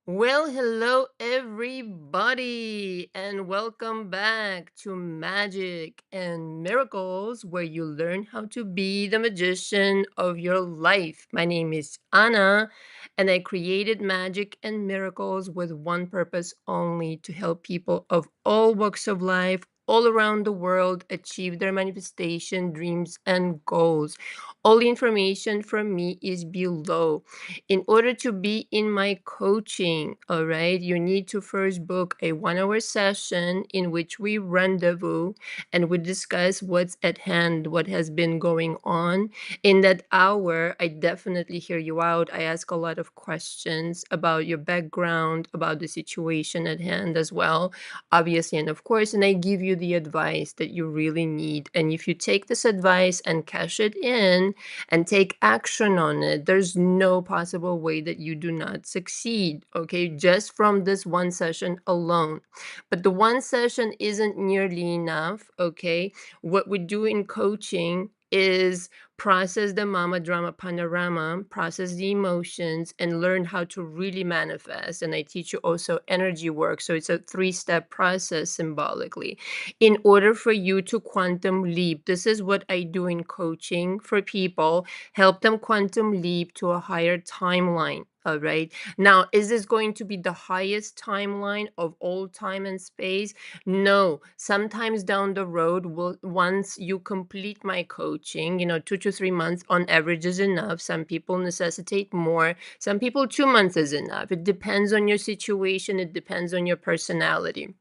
Well, hello everybody, and welcome back to Magic and Miracles, where you learn how to be the magician of your life. My name is Anna, and I created Magic and Miracles with one purpose only: to help people of all walks of life all around the world achieve their manifestation, dreams, and goals. All the information from me is below. In order to be in my coaching, all right, you need to first book a 1 hour session in which we rendezvous and we discuss what's at hand, what has been going on. In that hour, I definitely hear you out. I ask a lot of questions about your background, about the situation at hand as well, obviously, and of course, and I give you the advice that you really need. And if you take this advice and cash it in, and take action on it, there's no possible way that you do not succeed, okay? Just from this one session alone. But the one session isn't nearly enough, okay? What we do in coaching is process the mama drama panorama, process the emotions, and learn how to really manifest. And I teach you also energy work. So it's a 3 step process symbolically in order for you to quantum leap. This is what I do in coaching for people, help them quantum leap to a higher timeline. All right. Now, is this going to be the highest timeline of all time and space? No. Sometimes down the road, once you complete my coaching, 2 to 3 months on average is enough. Some people necessitate more. Some people 2 months is enough. It depends on your situation. It depends on your personality.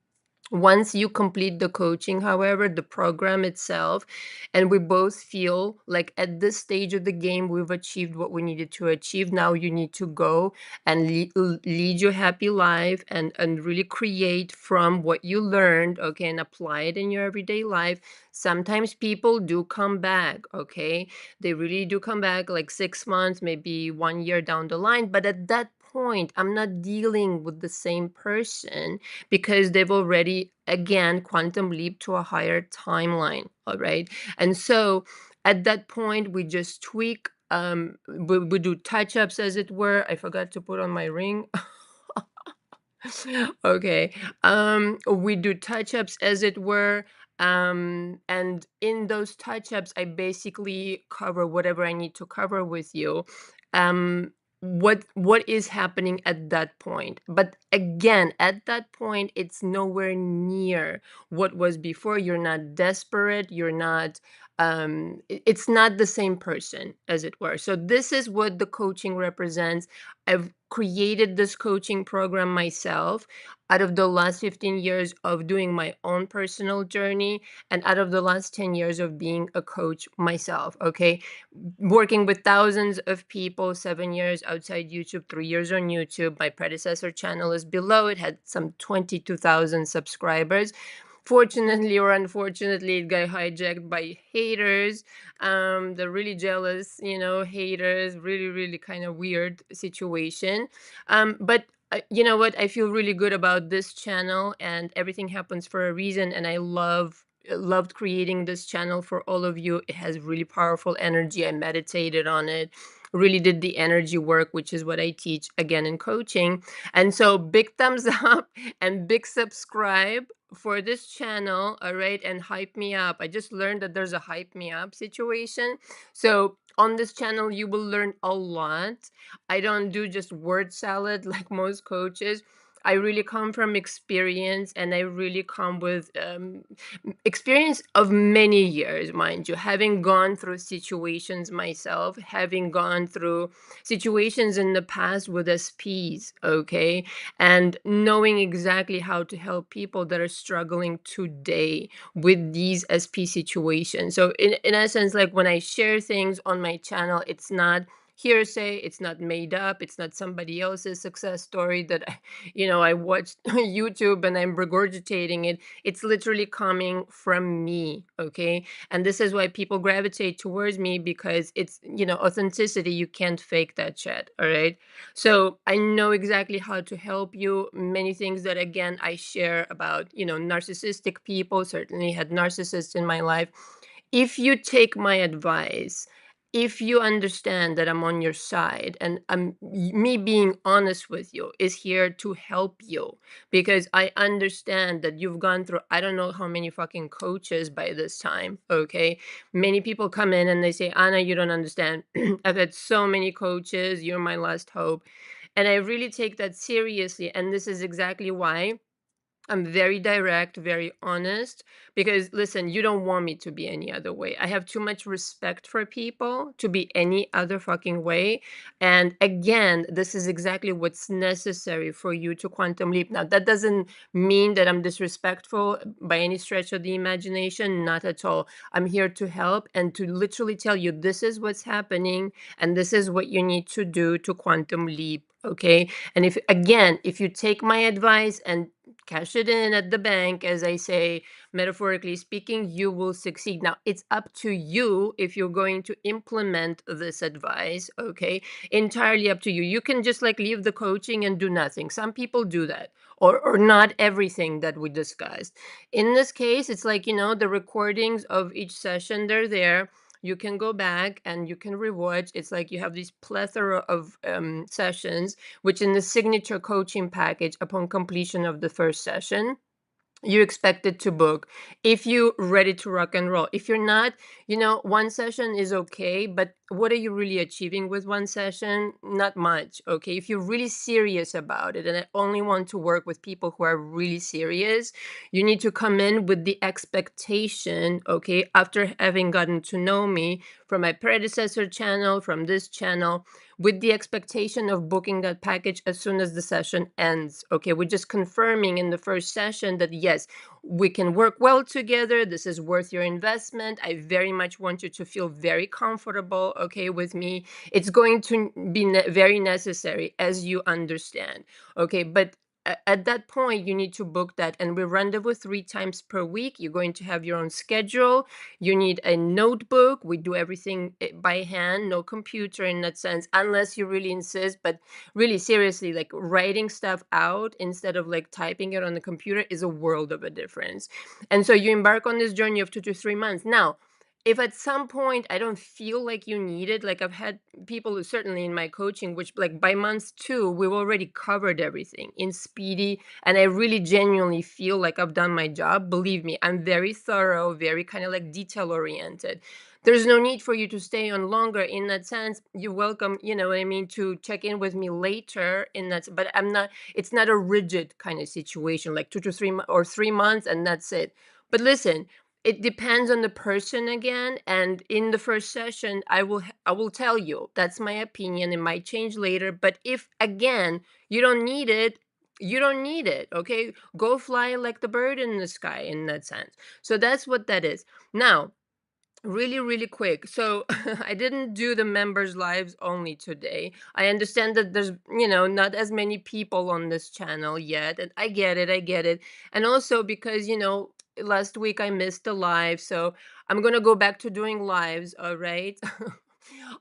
Once you complete the coaching, however, the program itself, and we both feel like at this stage of the game, we've achieved what we needed to achieve. Now you need to go and lead your happy life and really create from what you learned, okay, and apply it in your everyday life. Sometimes people do come back, okay? They really do come back like 6 months, maybe 1 year down the line. But at that point, I'm not dealing with the same person because they've already again quantum leap to a higher timeline, all right? And so at that point we just tweak, we do touch ups, as it were. I forgot to put on my ring. Okay. We do touch ups, as it were. And in those touch ups, I basically cover whatever I need to cover with you. Um, what is happening at that point? But again, at that point, it's nowhere near what was before. You're not desperate. You're not. It's not the same person, as it were. So this is what the coaching represents. I've created this coaching program myself out of the last 15 years of doing my own personal journey and out of the last 10 years of being a coach myself, okay? Working with thousands of people, 7 years outside YouTube, 3 years on YouTube. My predecessor channel is below. It had some 22,000 subscribers. Fortunately or unfortunately, it got hijacked by haters. The really jealous, haters. Really, really kind of weird situation. But you know what? I feel really good about this channel, and everything happens for a reason. And I loved creating this channel for all of you. It has really powerful energy. I meditated on it, really did the energy work, which is what I teach again in coaching. And so big thumbs up and big subscribe for this channel, all right? And hype me up. I just learned that there's a hype me up situation. So on this channel, you will learn a lot. I don't do just word salad like most coaches. I really come from experience, and I really come with experience of many years, mind you, having gone through situations myself, having gone through situations in the past with SPs, okay, and knowing exactly how to help people that are struggling today with these SP situations. So, in essence, like when I share things on my channel, it's not hearsay, it's not made up, it's not somebody else's success story that I watched YouTube and I'm regurgitating it. It's literally coming from me, okay? And this is why people gravitate towards me, because it's, authenticity. You can't fake that shit, all right? So I know exactly how to help you. Many things that, again, I share about, narcissistic people, certainly had narcissists in my life. If you take my advice if you understand that I'm on your side and me being honest with you is here to help you, because I understand that you've gone through I don't know how many fucking coaches by this time, okay? Many people come in and they say, "Anna, you don't understand. I've had so many coaches. You're my last hope." And I really take that seriously. And this is exactly why I'm very direct, very honest, because listen, you don't want me to be any other way. I have too much respect for people to be any other fucking way. And again, this is exactly what's necessary for you to quantum leap. Now, that doesn't mean that I'm disrespectful by any stretch of the imagination, not at all. I'm here to help and to literally tell you this is what's happening and this is what you need to do to quantum leap. Okay. And if, again, if you take my advice and cash it in at the bank, as I say, metaphorically speaking, you will succeed. Now, it's up to you if you're going to implement this advice, okay? Entirely up to you. You can just like leave the coaching and do nothing. Some people do that, or not everything that we discussed. In this case, it's like, the recordings of each session, they're there. You can go back and you can rewatch. It's like you have this plethora of sessions, which in the signature coaching package, upon completion of the first session, you expected to book if you ready to rock and roll. If you're not, one session is okay, but what are you really achieving with one session? Not much. Okay, if you're really serious about it, and I only want to work with people who are really serious, you need to come in with the expectation, okay, after having gotten to know me from my predecessor channel, from this channel, with the expectation of booking that package as soon as the session ends. Okay, we're just confirming in the first session that yes, we can work well together. This is worth your investment. I very much want you to feel very comfortable, okay, with me. It's going to be very necessary, as you understand. Okay, but at that point, you need to book that. And we rendezvous 3 times per week. You're going to have your own schedule. You need a notebook. We do everything by hand, no computer in that sense, unless you really insist. But really, seriously, like writing stuff out instead of like typing it on the computer is a world of a difference. And so you embark on this journey of 2 to 3 months. Now, if at some point I don't feel like you need it, like I've had people who certainly in my coaching, which like by month 2, we've already covered everything in speedy, and I really genuinely feel like I've done my job. Believe me, I'm very thorough, very kind of like detail oriented. There's no need for you to stay on longer in that sense. You're welcome, you know what I mean, to check in with me later in that, but it's not a rigid kind of situation, like 2 to 3 or 3 months and that's it. But listen, it depends on the person again, and in the first session I will tell you that's my opinion. It might change later, but if again you don't need it, you don't need it. Okay, go fly like the bird in the sky in that sense. So that's what that is. Now, really, really quick. So I didn't do the members' lives only today. I understand that there's, not as many people on this channel yet. And I get it. I get it. And also because, last week I missed a live. So I'm going to go back to doing lives. All right.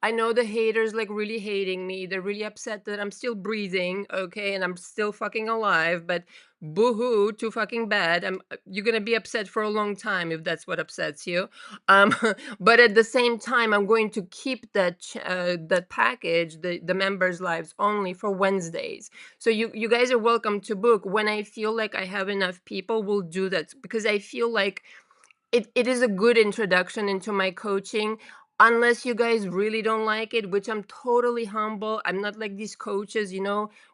I know the haters like really hating me. They're really upset that I'm still breathing, okay, and I'm still fucking alive. But boo-hoo, too fucking bad. You're gonna be upset for a long time if that's what upsets you. Um, but at the same time, I'm going to keep that package, the members' lives only for Wednesdays. So you guys are welcome to book when I feel like I have enough people. We'll do that because I feel like it is a good introduction into my coaching. Unless you guys really don't like it, which I'm totally humble. I'm not like these coaches,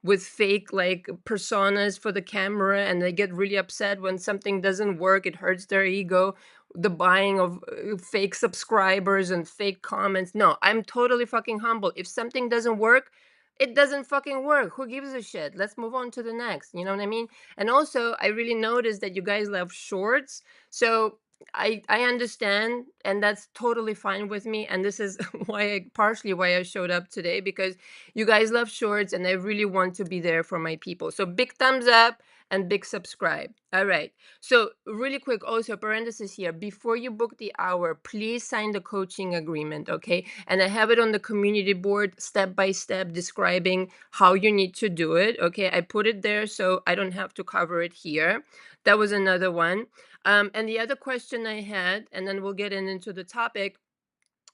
with fake like personas for the camera, and they get really upset when something doesn't work. It hurts their ego. The buying of fake subscribers and fake comments. No, I'm totally fucking humble. If something doesn't work, it doesn't fucking work. Who gives a shit? Let's move on to the next. You know what I mean? And also, I really noticed that you guys love shorts. So I understand, and that's totally fine with me. And this is partially why I showed up today, because you guys love shorts, and I really want to be there for my people. So big thumbs up and big subscribe. All right. So really quick, also parenthesis here: before you book the hour, please sign the coaching agreement, okay? And I have it on the community board, step by step, describing how you need to do it. Okay, I put it there so I don't have to cover it here. That was another one. And the other question I had, and then we'll get into the topic.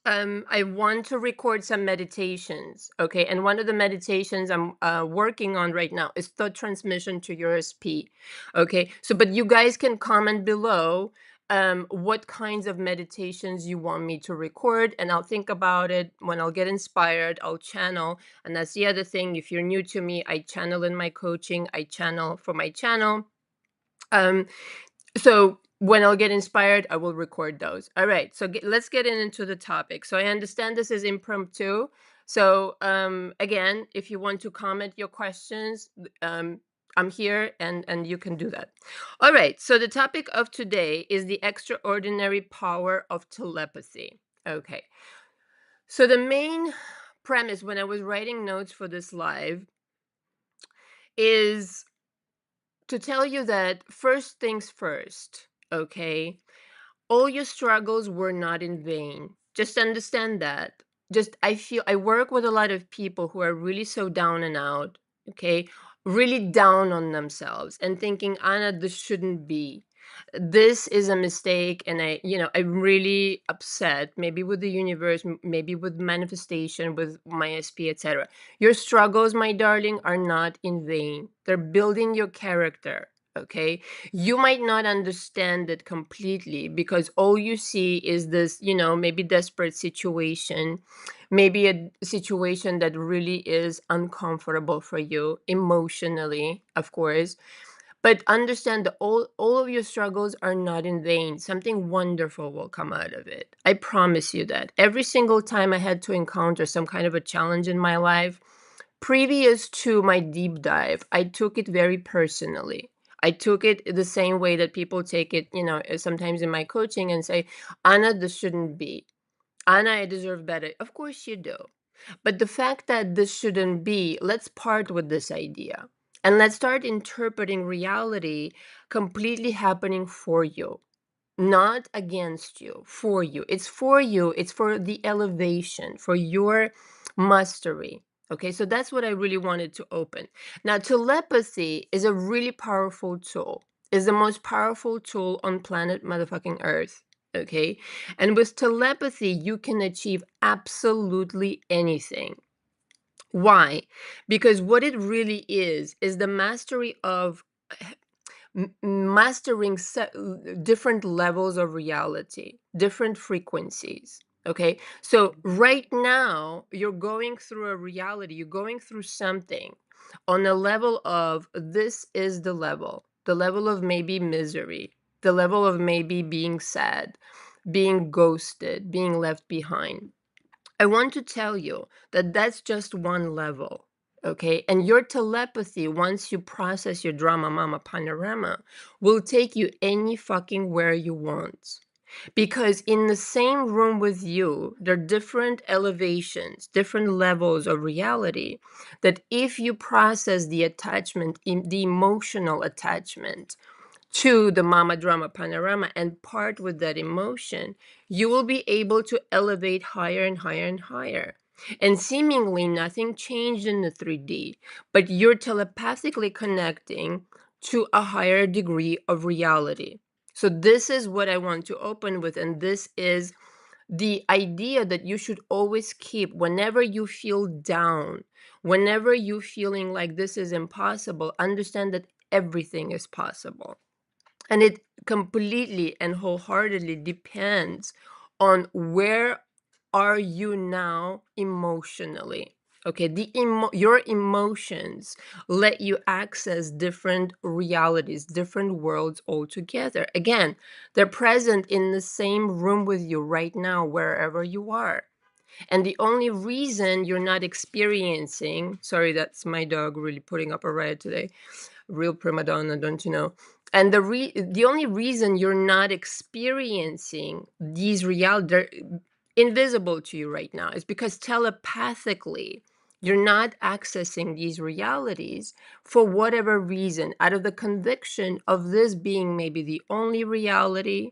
I want to record some meditations, okay? And one of the meditations I'm working on right now is thought transmission to your SP, okay? So, but you guys can comment below what kinds of meditations you want me to record, and I'll think about it. When I'll get inspired, I'll channel. And that's the other thing. If you're new to me, I channel in my coaching, I channel for my channel. Um, so when I'll get inspired, I will record those. All right. So let's get into the topic. So I understand this is impromptu. So again, if you want to comment your questions, I'm here and you can do that. All right. So the topic of today is the extraordinary power of telepathy. Okay. So the main premise when I was writing notes for this live is to tell you that first things first, okay? All your struggles were not in vain. Just understand that. Just I feel I work with a lot of people who are really so down and out, okay? Really down on themselves and thinking, Anna, this shouldn't be. This is a mistake. And I'm really upset, maybe with the universe, maybe with manifestation, with my SP, etc. Your struggles, my darling, are not in vain. They're building your character, okay? You might not understand it completely because all you see is this, maybe desperate situation, maybe a situation that really is uncomfortable for you emotionally, of course. But understand that all of your struggles are not in vain. Something wonderful will come out of it. I promise you that. Every single time I had to encounter some kind of a challenge in my life, previous to my deep dive, I took it very personally. I took it the same way that people take it, sometimes in my coaching and say, Anna, this shouldn't be. Anna, I deserve better. Of course you do. But the fact that this shouldn't be, let's part with this idea. And let's start interpreting reality completely happening for you, not against you, for you. It's for you. It's for the elevation, for your mastery. Okay, so that's what I really wanted to open. Now, telepathy is a really powerful tool. Is the most powerful tool on planet motherfucking Earth. Okay, and with telepathy, you can achieve absolutely anything. Why? Because what it really is the mastery of mastering different levels of reality, different frequencies. Okay. So right now, you're going through a reality, you're going through something on a level of this is the level of maybe misery, the level of maybe being sad, being ghosted, being left behind. I want to tell you that that's just one level. Okay. And your telepathy, once you process your drama mama panorama, will take you any fucking where you want. Because in the same room with you, there are different elevations, different levels of reality. That if you process the attachment, the emotional attachment, to the mama drama panorama and part with that emotion, you will be able to elevate higher and higher and higher. And seemingly nothing changed in the 3D, but you're telepathically connecting to a higher degree of reality. So, this is what I want to open with, and this is the idea that you should always keep whenever you feel down, whenever you're feeling like this is impossible, understand that everything is possible. And it completely and wholeheartedly depends on where are you now emotionally. Okay, your emotions let you access different realities, different worlds altogether. Again, they're present in the same room with you right now, wherever you are. And the only reason you're not experiencing, sorry, that's my dog really putting up a riot today, real prima donna, don't you know? And the only reason you're not experiencing these reality, they're invisible to you right now, is because telepathically you're not accessing these realities for whatever reason, out of the conviction of this being maybe the only reality,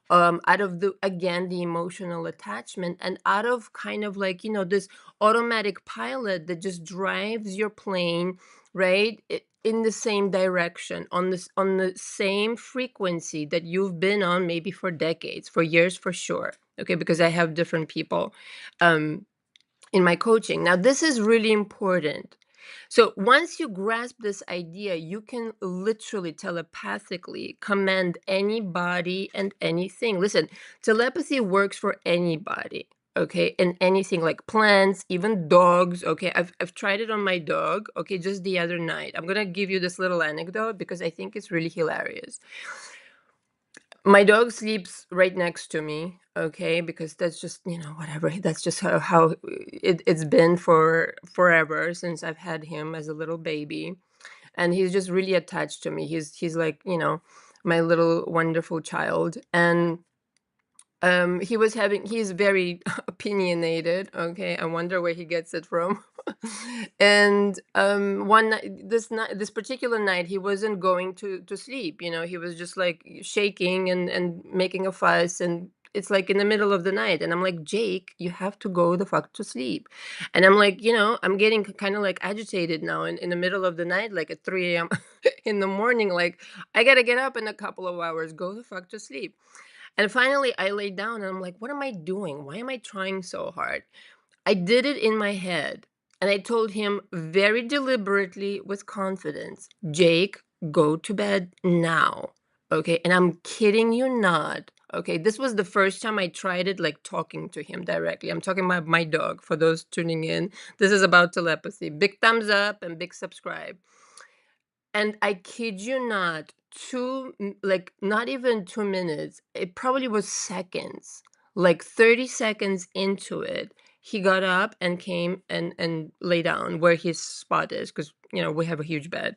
out of the again the emotional attachment, and out of kind of like this automatic pilot that just drives your plane right in the same direction, on the same frequency that you've been on maybe for decades, for years, for sure. okay, because I have different people um, in my coaching. Now, this is really important. So once you grasp this idea, you can literally telepathically command anybody and anything. Listen, telepathy works for anybody. Okay, and anything like plants, even dogs. Okay, I've tried it on my dog. Okay, just the other night. I'm gonna give you this little anecdote because I think it's really hilarious. My dog sleeps right next to me, okay, because that's just, whatever. That's just how it's been for forever since I've had him as a little baby. And he's just really attached to me. He's like, my little wonderful child. And he's very opinionated, okay? I wonder where he gets it from. And one night, this particular night, he wasn't going to sleep. He was just like shaking and making a fuss, and it's like in the middle of the night, and I'm like, Jake, you have to go the fuck to sleep. And I'm like, I'm getting kind of like agitated now in the middle of the night, like at 3 a.m. in the morning, like I gotta get up in a couple of hours, go the fuck to sleep. And finally, I laid down and I'm like, what am I doing? Why am I trying so hard? I did it in my head. And I told him very deliberately with confidence, Jake, go to bed now. Okay. And I'm kidding you not. Okay. This was the first time I tried it, like talking to him directly. I'm talking about my dog for those tuning in. This is about telepathy. Big thumbs up and big subscribe. And I kid you not, like not even 2 minutes, it probably was seconds, like 30 seconds into it, he got up and came and lay down where his spot is, because we have a huge bed.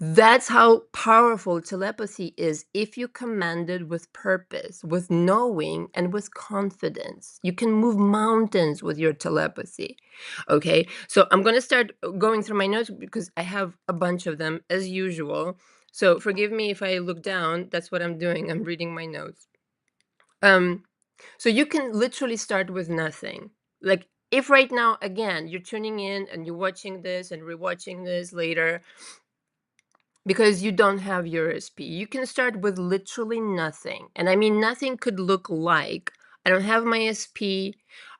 That's how powerful telepathy is if you command it with purpose, with knowing, and with confidence. You can move mountains with your telepathy. Okay, so I'm going to start going through my notes because I have a bunch of them as usual. So forgive me if I look down. That's what I'm doing. I'm reading my notes. Um, so you can literally start with nothing. Like if right now, again, you're tuning in and you're watching this and rewatching this later, because you don't have your SP. You can start with literally nothing. And I mean, nothing could look like I don't have my SP.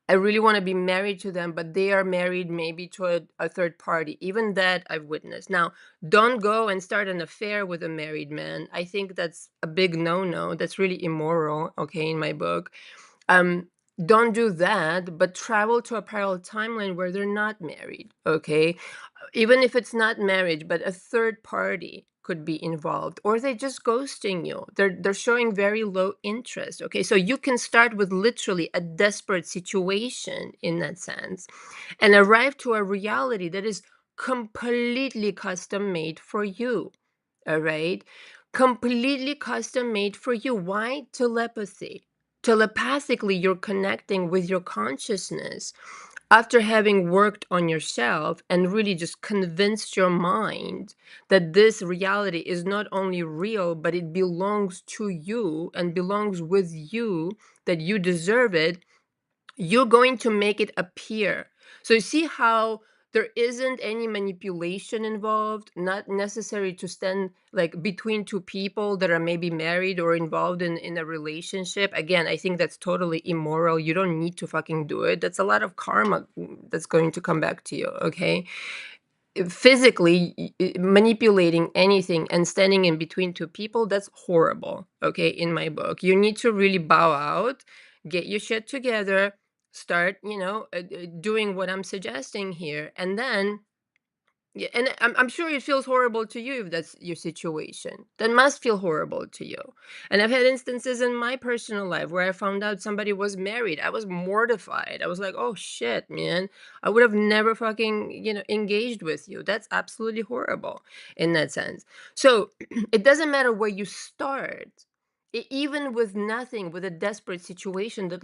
I really want to be married to them, but they are married maybe to a third party. Even that I've witnessed. Now, don't go and start an affair with a married man. I think that's a big no no. That's really immoral, okay, in my book. Um, don't do that, but travel to a parallel timeline where they're not married, okay? Even if it's not marriage, but a third party could be involved, or they're just ghosting you. They're showing very low interest. Okay, so you can start with literally a desperate situation in that sense, and arrive to a reality that is completely custom made for you. All right, completely custom made for you. Why? Telepathy. Telepathically, you're connecting with your consciousness after having worked on yourself and really just convinced your mind that this reality is not only real, but it belongs to you and belongs with you, that you deserve it, you're going to make it appear. So you see how there isn't any manipulation involved, not necessary to stand like between two people that are maybe married or involved in a relationship. Again, I think that's totally immoral. You don't need to fucking do it. That's a lot of karma that's going to come back to you, okay? Physically manipulating anything and standing in between two people, that's horrible, okay, in my book. You need to really bow out, get your shit together, start doing what I'm suggesting here, and then yeah, and I'm sure it feels horrible to you if that's your situation. That must feel horrible to you. And I've had instances in my personal life where I found out somebody was married. I was mortified. I was like, oh shit, man. I would have never fucking, engaged with you. That's absolutely horrible in that sense. So it doesn't matter where you start. Even with nothing, with a desperate situation that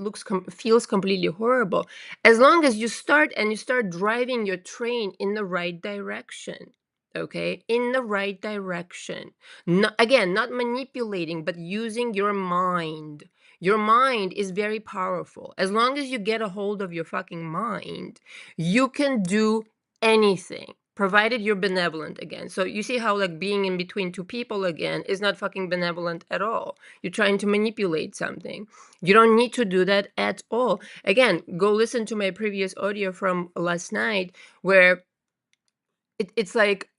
feels completely horrible, as long as you start and you start driving your train in the right direction, okay, in the right direction, again, not manipulating but using your mind. Your mind is very powerful. As long as you get a hold of your fucking mind, you can do anything. provided you're benevolent again. So you see how like being in between two people again is not fucking benevolent at all. You're trying to manipulate something. You don't need to do that at all. Again, go listen to my previous audio from last night where it's like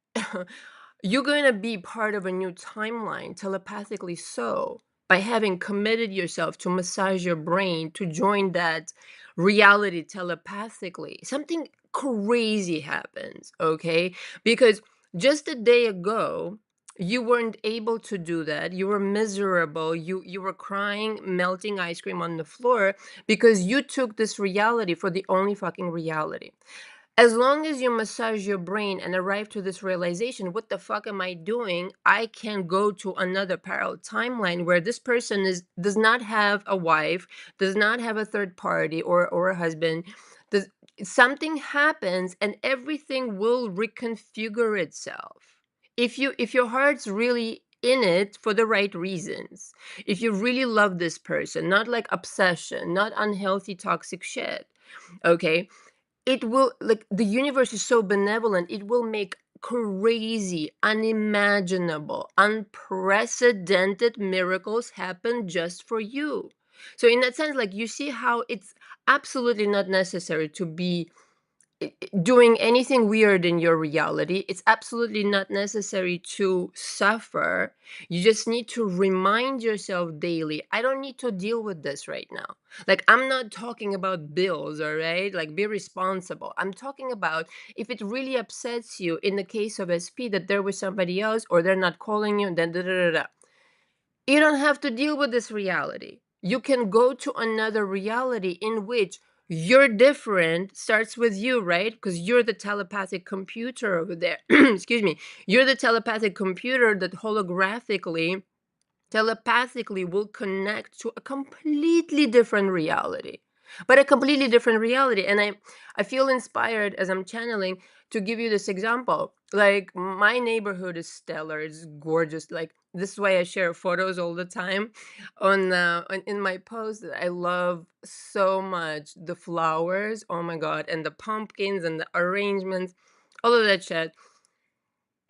you're going to be part of a new timeline telepathically, so by having committed yourself to massage your brain to join that reality telepathically, something crazy happens, okay? Because just a day ago you weren't able to do that. You were miserable. You were crying, melting ice cream on the floor because you took this reality for the only fucking reality. As long as you massage your brain and arrive to this realization, what the fuck am I doing? I can go to another parallel timeline where this person does not have a wife, does not have a third party or a husband. Does something happens and everything will reconfigure itself. If your heart's really in it for the right reasons, if you really love this person, not like obsession, not unhealthy toxic shit, okay, it will, like, the universe is so benevolent, it will make crazy, unimaginable, unprecedented miracles happen just for you. So in that sense, like, you see how it's absolutely not necessary to be doing anything weird in your reality. It's absolutely not necessary to suffer. You just need to remind yourself daily, I don't need to deal with this right now. Like, I'm not talking about bills, all right? Like, be responsible. I'm talking about if it really upsets you in the case of SP that there was somebody else or they're not calling you, then da da da da. You don't have to deal with this reality. You can go to another reality in which you're different, starts with you, right? Because you're the telepathic computer over there. Excuse me. You're the telepathic computer that holographically, telepathically will connect to a completely different reality, but a completely different reality. And I feel inspired as I'm channeling to give you this example. Like, my neighborhood is stellar, it's gorgeous. Like, this is why I share photos all the time in my post. I love so much the flowers, oh my god, and the pumpkins and the arrangements, all of that shit.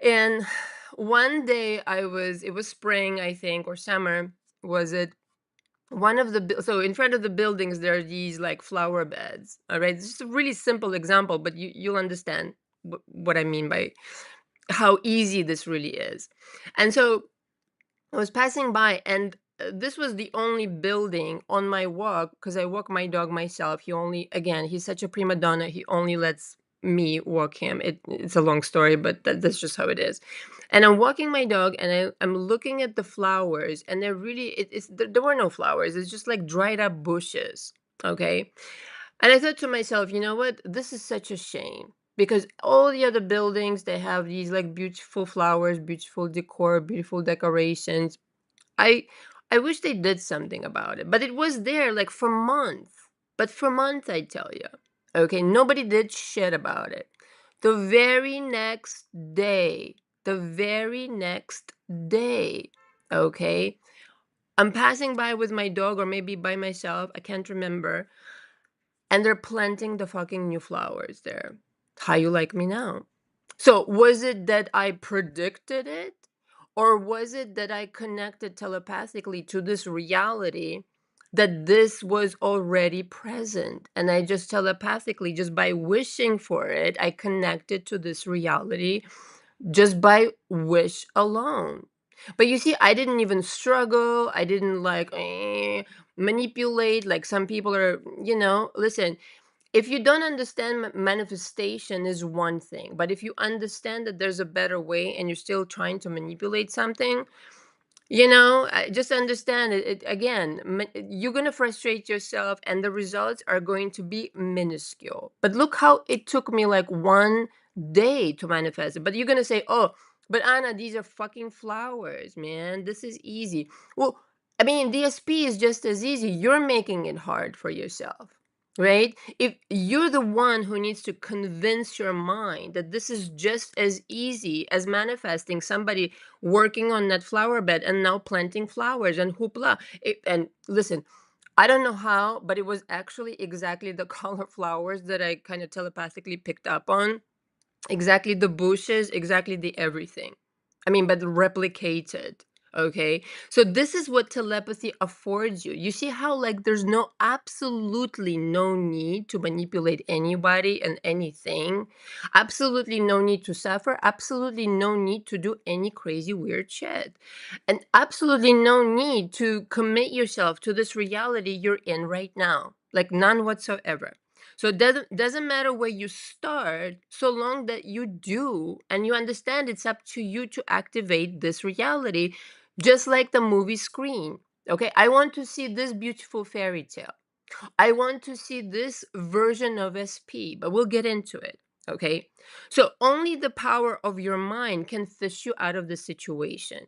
And one day it was spring, I think, or summer, was it? One of the, so in front of the buildings, there are these like flower beds. All right. It's just a really simple example, but you'll understand what I mean by how easy this really is. And so I was passing by, and this was the only building on my walk because I walk my dog myself. He only, again, he's such a prima donna. He only lets me walk him. It's a long story, but that's just how it is. And I'm walking my dog, and I'm looking at the flowers, and they're really, there were no flowers. It's just like dried up bushes. Okay. And I thought to myself, you know what? This is such a shame because all the other buildings, they have these like beautiful flowers, beautiful decor, beautiful decorations. I I wish they did something about it, but it was there like for months. But for months, I tell you. Okay, nobody did shit about it. The very next day, the very next day, okay, I'm passing by with my dog or maybe by myself, I can't remember, and they're planting the fucking new flowers there. How you like me now? So, was it that I predicted it? Or was it that I connected telepathically to this reality that this was already present? And I just telepathically, just by wishing for it, I connected to this reality just by wish alone. But you see, I didn't even struggle. I didn't like manipulate like some people are, listen, if you don't understand manifestation is one thing, but if you understand that there's a better way and you're still trying to manipulate something, just understand it again. You're going to frustrate yourself and the results are going to be minuscule. But look how it took me like one day to manifest it. But you're going to say, oh, but Anna, these are fucking flowers, man. This is easy. Well, I mean, DSP is just as easy. You're making it hard for yourself. Right? If you're the one who needs to convince your mind that this is just as easy as manifesting somebody working on that flower bed and now planting flowers and hoopla. And listen, I don't know how, but it was actually exactly the color flowers that I kind of telepathically picked up on. Exactly the bushes, exactly the everything. I mean, but replicated. Okay. So this is what telepathy affords you. You see how, like, there's no absolutely no need to manipulate anybody and anything. Absolutely no need to suffer. Absolutely no need to do any crazy weird shit. And absolutely no need to commit yourself to this reality you're in right now. Like none whatsoever. So it doesn't matter where you start, so long that you do and you understand it's up to you to activate this reality, just like the movie screen. Okay, I want to see this beautiful fairy tale. I want to see this version of SP, but we'll get into it. Okay, so only the power of your mind can fish you out of the situation.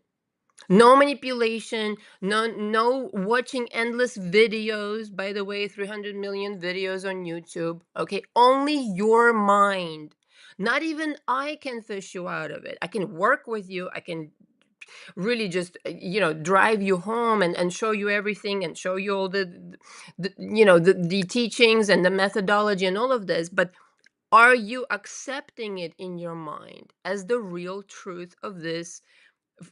No manipulation, no watching endless videos. By the way, 300 million videos on YouTube. Okay, only your mind. Not even I can fish you out of it. I can work with you. I can really just drive you home and show you everything and show you all the teachings and the methodology and all of this. But are you accepting it in your mind as the real truth of this,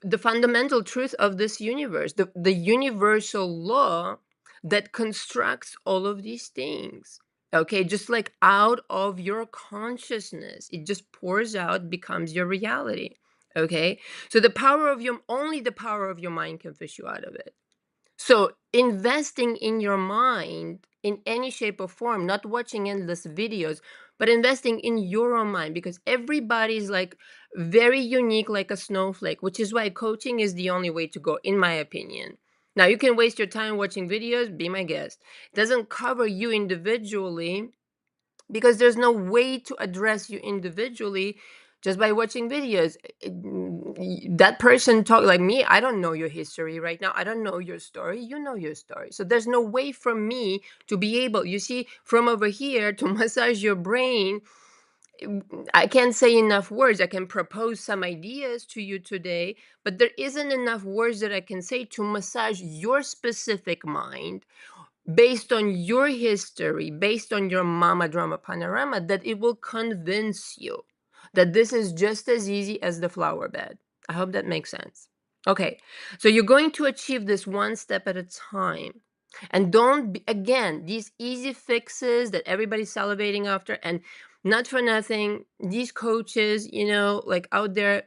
the fundamental truth of this universe, the universal law that constructs all of these things? Okay, just like out of your consciousness, it just pours out, becomes your reality. Okay, so the power of your only the power of your mind can fish you out of it. So investing in your mind in any shape or form, not watching endless videos, but investing in your own mind, because everybody's like very unique, like a snowflake, which is why coaching is the only way to go, in my opinion. Now, you can waste your time watching videos, be my guest. It doesn't cover you individually, because there's no way to address you individually just by watching videos. That person talk like me. I don't know your history right now. I don't know your story. You know your story. So there's no way for me to be able, you see, from over here to massage your brain. I can't say enough words. I can propose some ideas to you today, but there isn't enough words that I can say to massage your specific mind based on your history, based on your mama drama panorama, that it will convince you that this is just as easy as the flower bed. I hope that makes sense. Okay, so you're going to achieve this one step at a time. And don't be, again, these easy fixes that everybody's salivating after, and not for nothing, these coaches, like out there,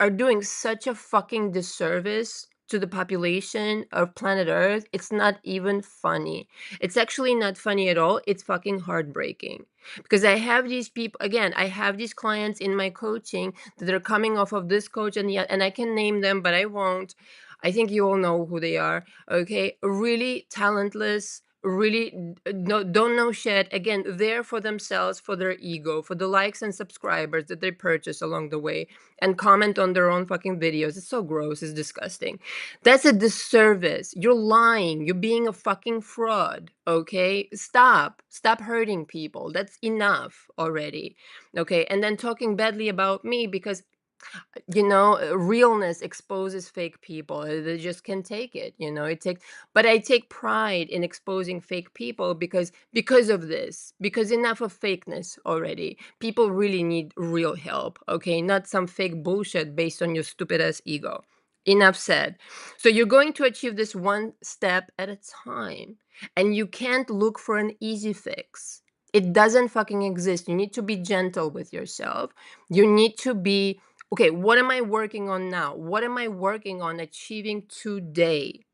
are doing such a fucking disservice to the population of planet Earth. It's not even funny. It's actually not funny at all. It's fucking heartbreaking. Because I have these people, again, I have these clients in my coaching that are coming off of this coach and the, and I can name them, but I won't. I think you all know who they are. Okay, really talentless, really no, don't know shit. Again, there for themselves, for their ego, for the likes and subscribers that they purchase along the way, and comment on their own fucking videos. It's so gross. It's disgusting. That's a disservice. You're lying. You're being a fucking fraud. Okay? Stop. Stop hurting people. That's enough already. Okay? And then talking badly about me because realness exposes fake people. They just can't take it. It takes, but I take pride in exposing fake people because of this, because enough of fakeness already. People really need real help. Okay, not some fake bullshit based on your stupid ass ego. Enough said. So you're going to achieve this one step at a time, and you can't look for an easy fix. It doesn't fucking exist. You need to be gentle with yourself. You need to be, okay, what am I working on now? What am I working on achieving today?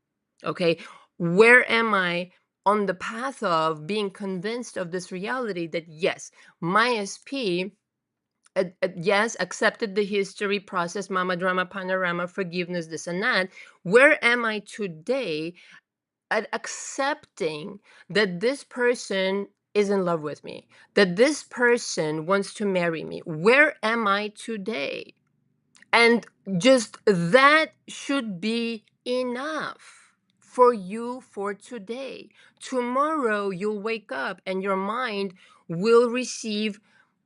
Okay, where am I on the path of being convinced of this reality that yes, my SP, yes, accepted the history process, mama drama panorama, forgiveness, this and that. Where am I today at accepting that this person is in love with me, that this person wants to marry me? Where am I today? And just that should be enough for you for today. Tomorrow, you'll wake up and your mind will receive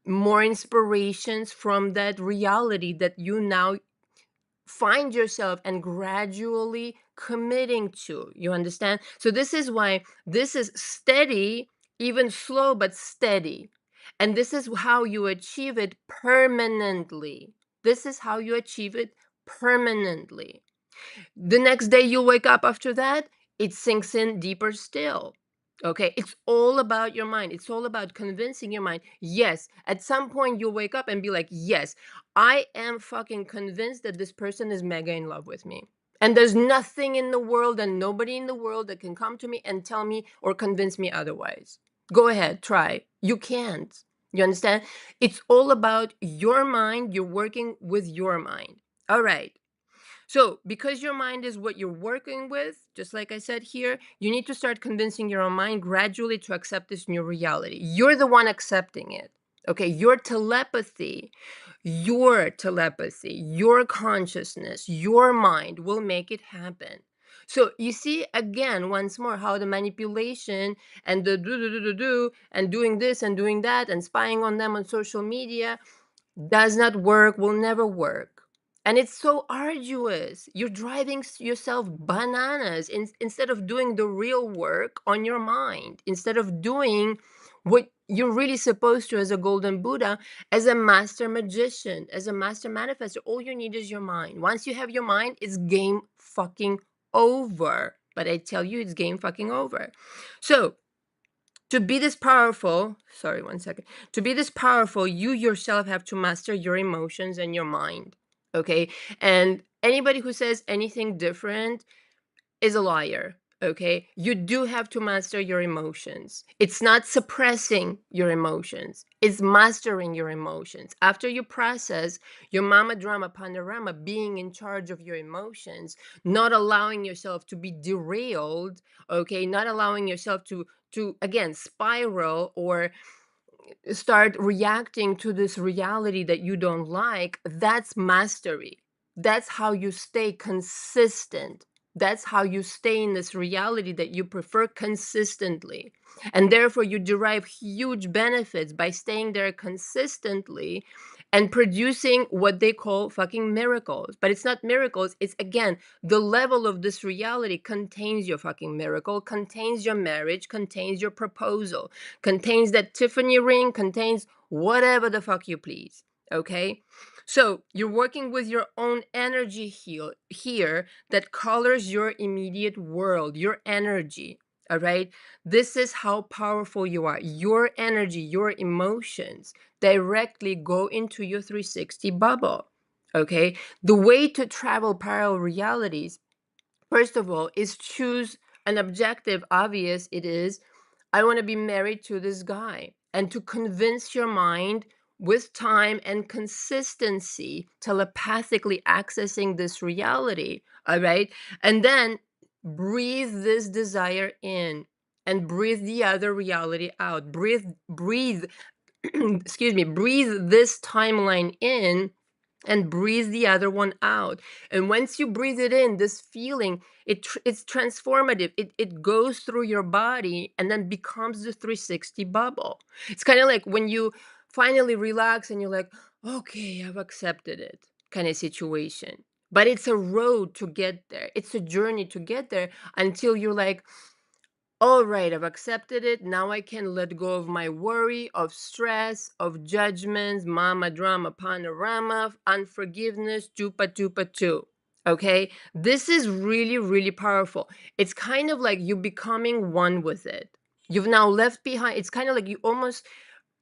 more inspirations from that reality that you now find yourself and gradually committing to. You understand? So, this is why this is steady, even slow, but steady. And this is how you achieve it permanently. This is how you achieve it permanently. The next day you wake up after that, it sinks in deeper still. Okay, it's all about your mind. It's all about convincing your mind. Yes, at some point you'll wake up and be like, yes, I am fucking convinced that this person is mega in love with me. And there's nothing in the world and nobody in the world that can come to me and tell me or convince me otherwise. Go ahead, try. You can't. You understand? It's all about your mind. You're working with your mind. All right. So, because your mind is what you're working with, just like I said here, you need to start convincing your own mind gradually to accept this new reality. You're the one accepting it. Okay, your telepathy, your consciousness, your mind will make it happen. So you see again, once more, how the manipulation and the do and doing this and doing that and spying on them on social media does not work, will never work. And it's so arduous. You're driving yourself bananas instead of doing the real work on your mind, instead of doing what you're really supposed to as a golden Buddha, as a master magician, as a master manifestor. All you need is your mind. Once you have your mind, it's game fucking over. But I tell you, it's game fucking over. So, to be this powerful, sorry, one second. To be this powerful, you yourself have to master your emotions and your mind. Okay. And anybody who says anything different is a liar. Okay. You do have to master your emotions. It's not suppressing your emotions, it's mastering your emotions. After you process your mama drama panorama, being in charge of your emotions, not allowing yourself to be derailed, okay, not allowing yourself to again spiral or start reacting to this reality that you don't like, that's mastery. That's how you stay consistent. That's how you stay in this reality that you prefer consistently. And therefore, you derive huge benefits by staying there consistently and producing what they call fucking miracles. But it's not miracles. It's again, the level of this reality contains your fucking miracle, contains your marriage, contains your proposal, contains that Tiffany ring, contains whatever the fuck you please. Okay? So you're working with your own energy here that colors your immediate world, your energy. All right? This is how powerful you are. Your energy, your emotions directly go into your 360 bubble. Okay? The way to travel parallel realities, first of all, is choose an objective. Obvious it is, I want to be married to this guy. And to convince your mind with time and consistency, telepathically accessing this reality. All right. And then breathe this desire in and breathe the other reality out. Breathe, excuse me, breathe this timeline in and breathe the other one out. And once you breathe it in, this feeling, it's transformative. It goes through your body and then becomes the 360 bubble. It's kind of like when you finally relax and you're like, okay, I've accepted it, kind of situation. But it's a road to get there. It's a journey to get there until you're like, all right, I've accepted it. Now I can let go of my worry, of stress, of judgments, mama drama, panorama, unforgiveness, tupa tupa tu. Okay, this is really, really powerful. It's kind of like you becoming one with it. You've now left behind, it's kind of like you almost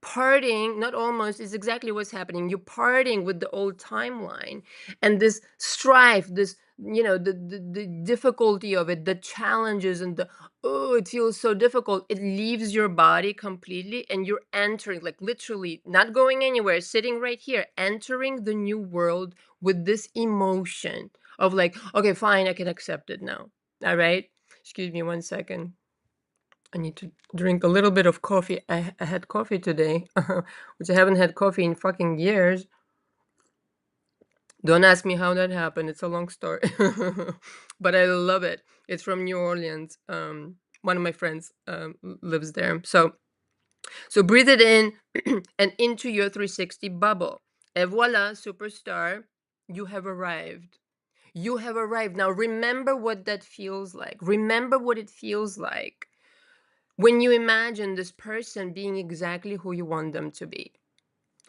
parting, not almost, is exactly what's happening. You're parting with the old timeline and this strife, this, the difficulty of it, the challenges and the, oh, it feels so difficult. It leaves your body completely and you're entering, like literally not going anywhere, sitting right here, entering the new world with this emotion of like, okay, fine, I can accept it now. All right. Excuse me one second. I need to drink a little bit of coffee. I had coffee today, which I haven't had coffee in fucking years. Don't ask me how that happened. It's a long story, but I love it. It's from New Orleans. One of my friends lives there. So breathe it in and into your 360 bubble. Et voila, superstar, you have arrived. You have arrived. Now remember what that feels like. Remember what it feels like when you imagine this person being exactly who you want them to be.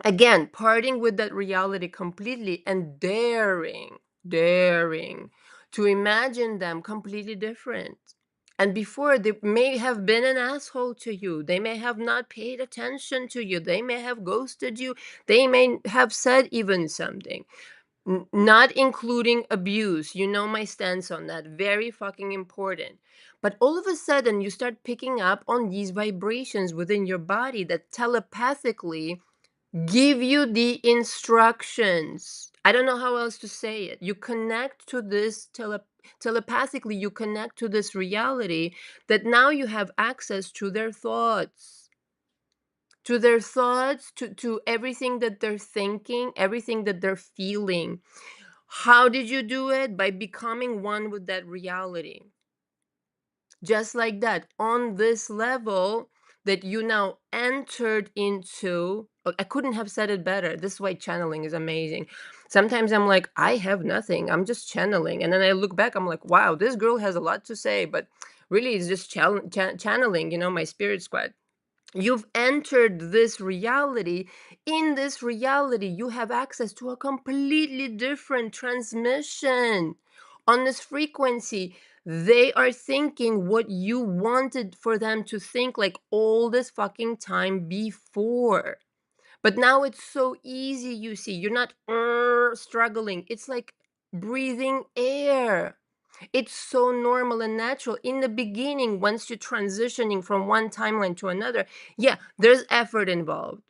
Again, parting with that reality completely and daring to imagine them completely different. And before, they may have been an asshole to you. They may have not paid attention to you. They may have ghosted you. They may have said even something, not including abuse. You know my stance on that. Very fucking important. But all of a sudden, you start picking up on these vibrations within your body that telepathically give you the instructions. I don't know how else to say it. You connect to this telepathically, you connect to this reality that now you have access to their thoughts. To their thoughts, to everything that they're thinking, everything that they're feeling. How did you do it? By becoming one with that reality. Just like that, on this level that you now entered into. I couldn't have said it better. This is why channeling is amazing. Sometimes I'm like, I have nothing, I'm just channeling, and then I look back, I'm like, wow, this girl has a lot to say, but really it's just channeling, my spirit squad. You've entered this reality. In this reality, you have access to a completely different transmission. On this frequency, they are thinking what you wanted for them to think, like all this fucking time before. But now it's so easy, you see. You're not struggling. It's like breathing air. It's so normal and natural. In the beginning, once you're transitioning from one timeline to another, yeah, there's effort involved.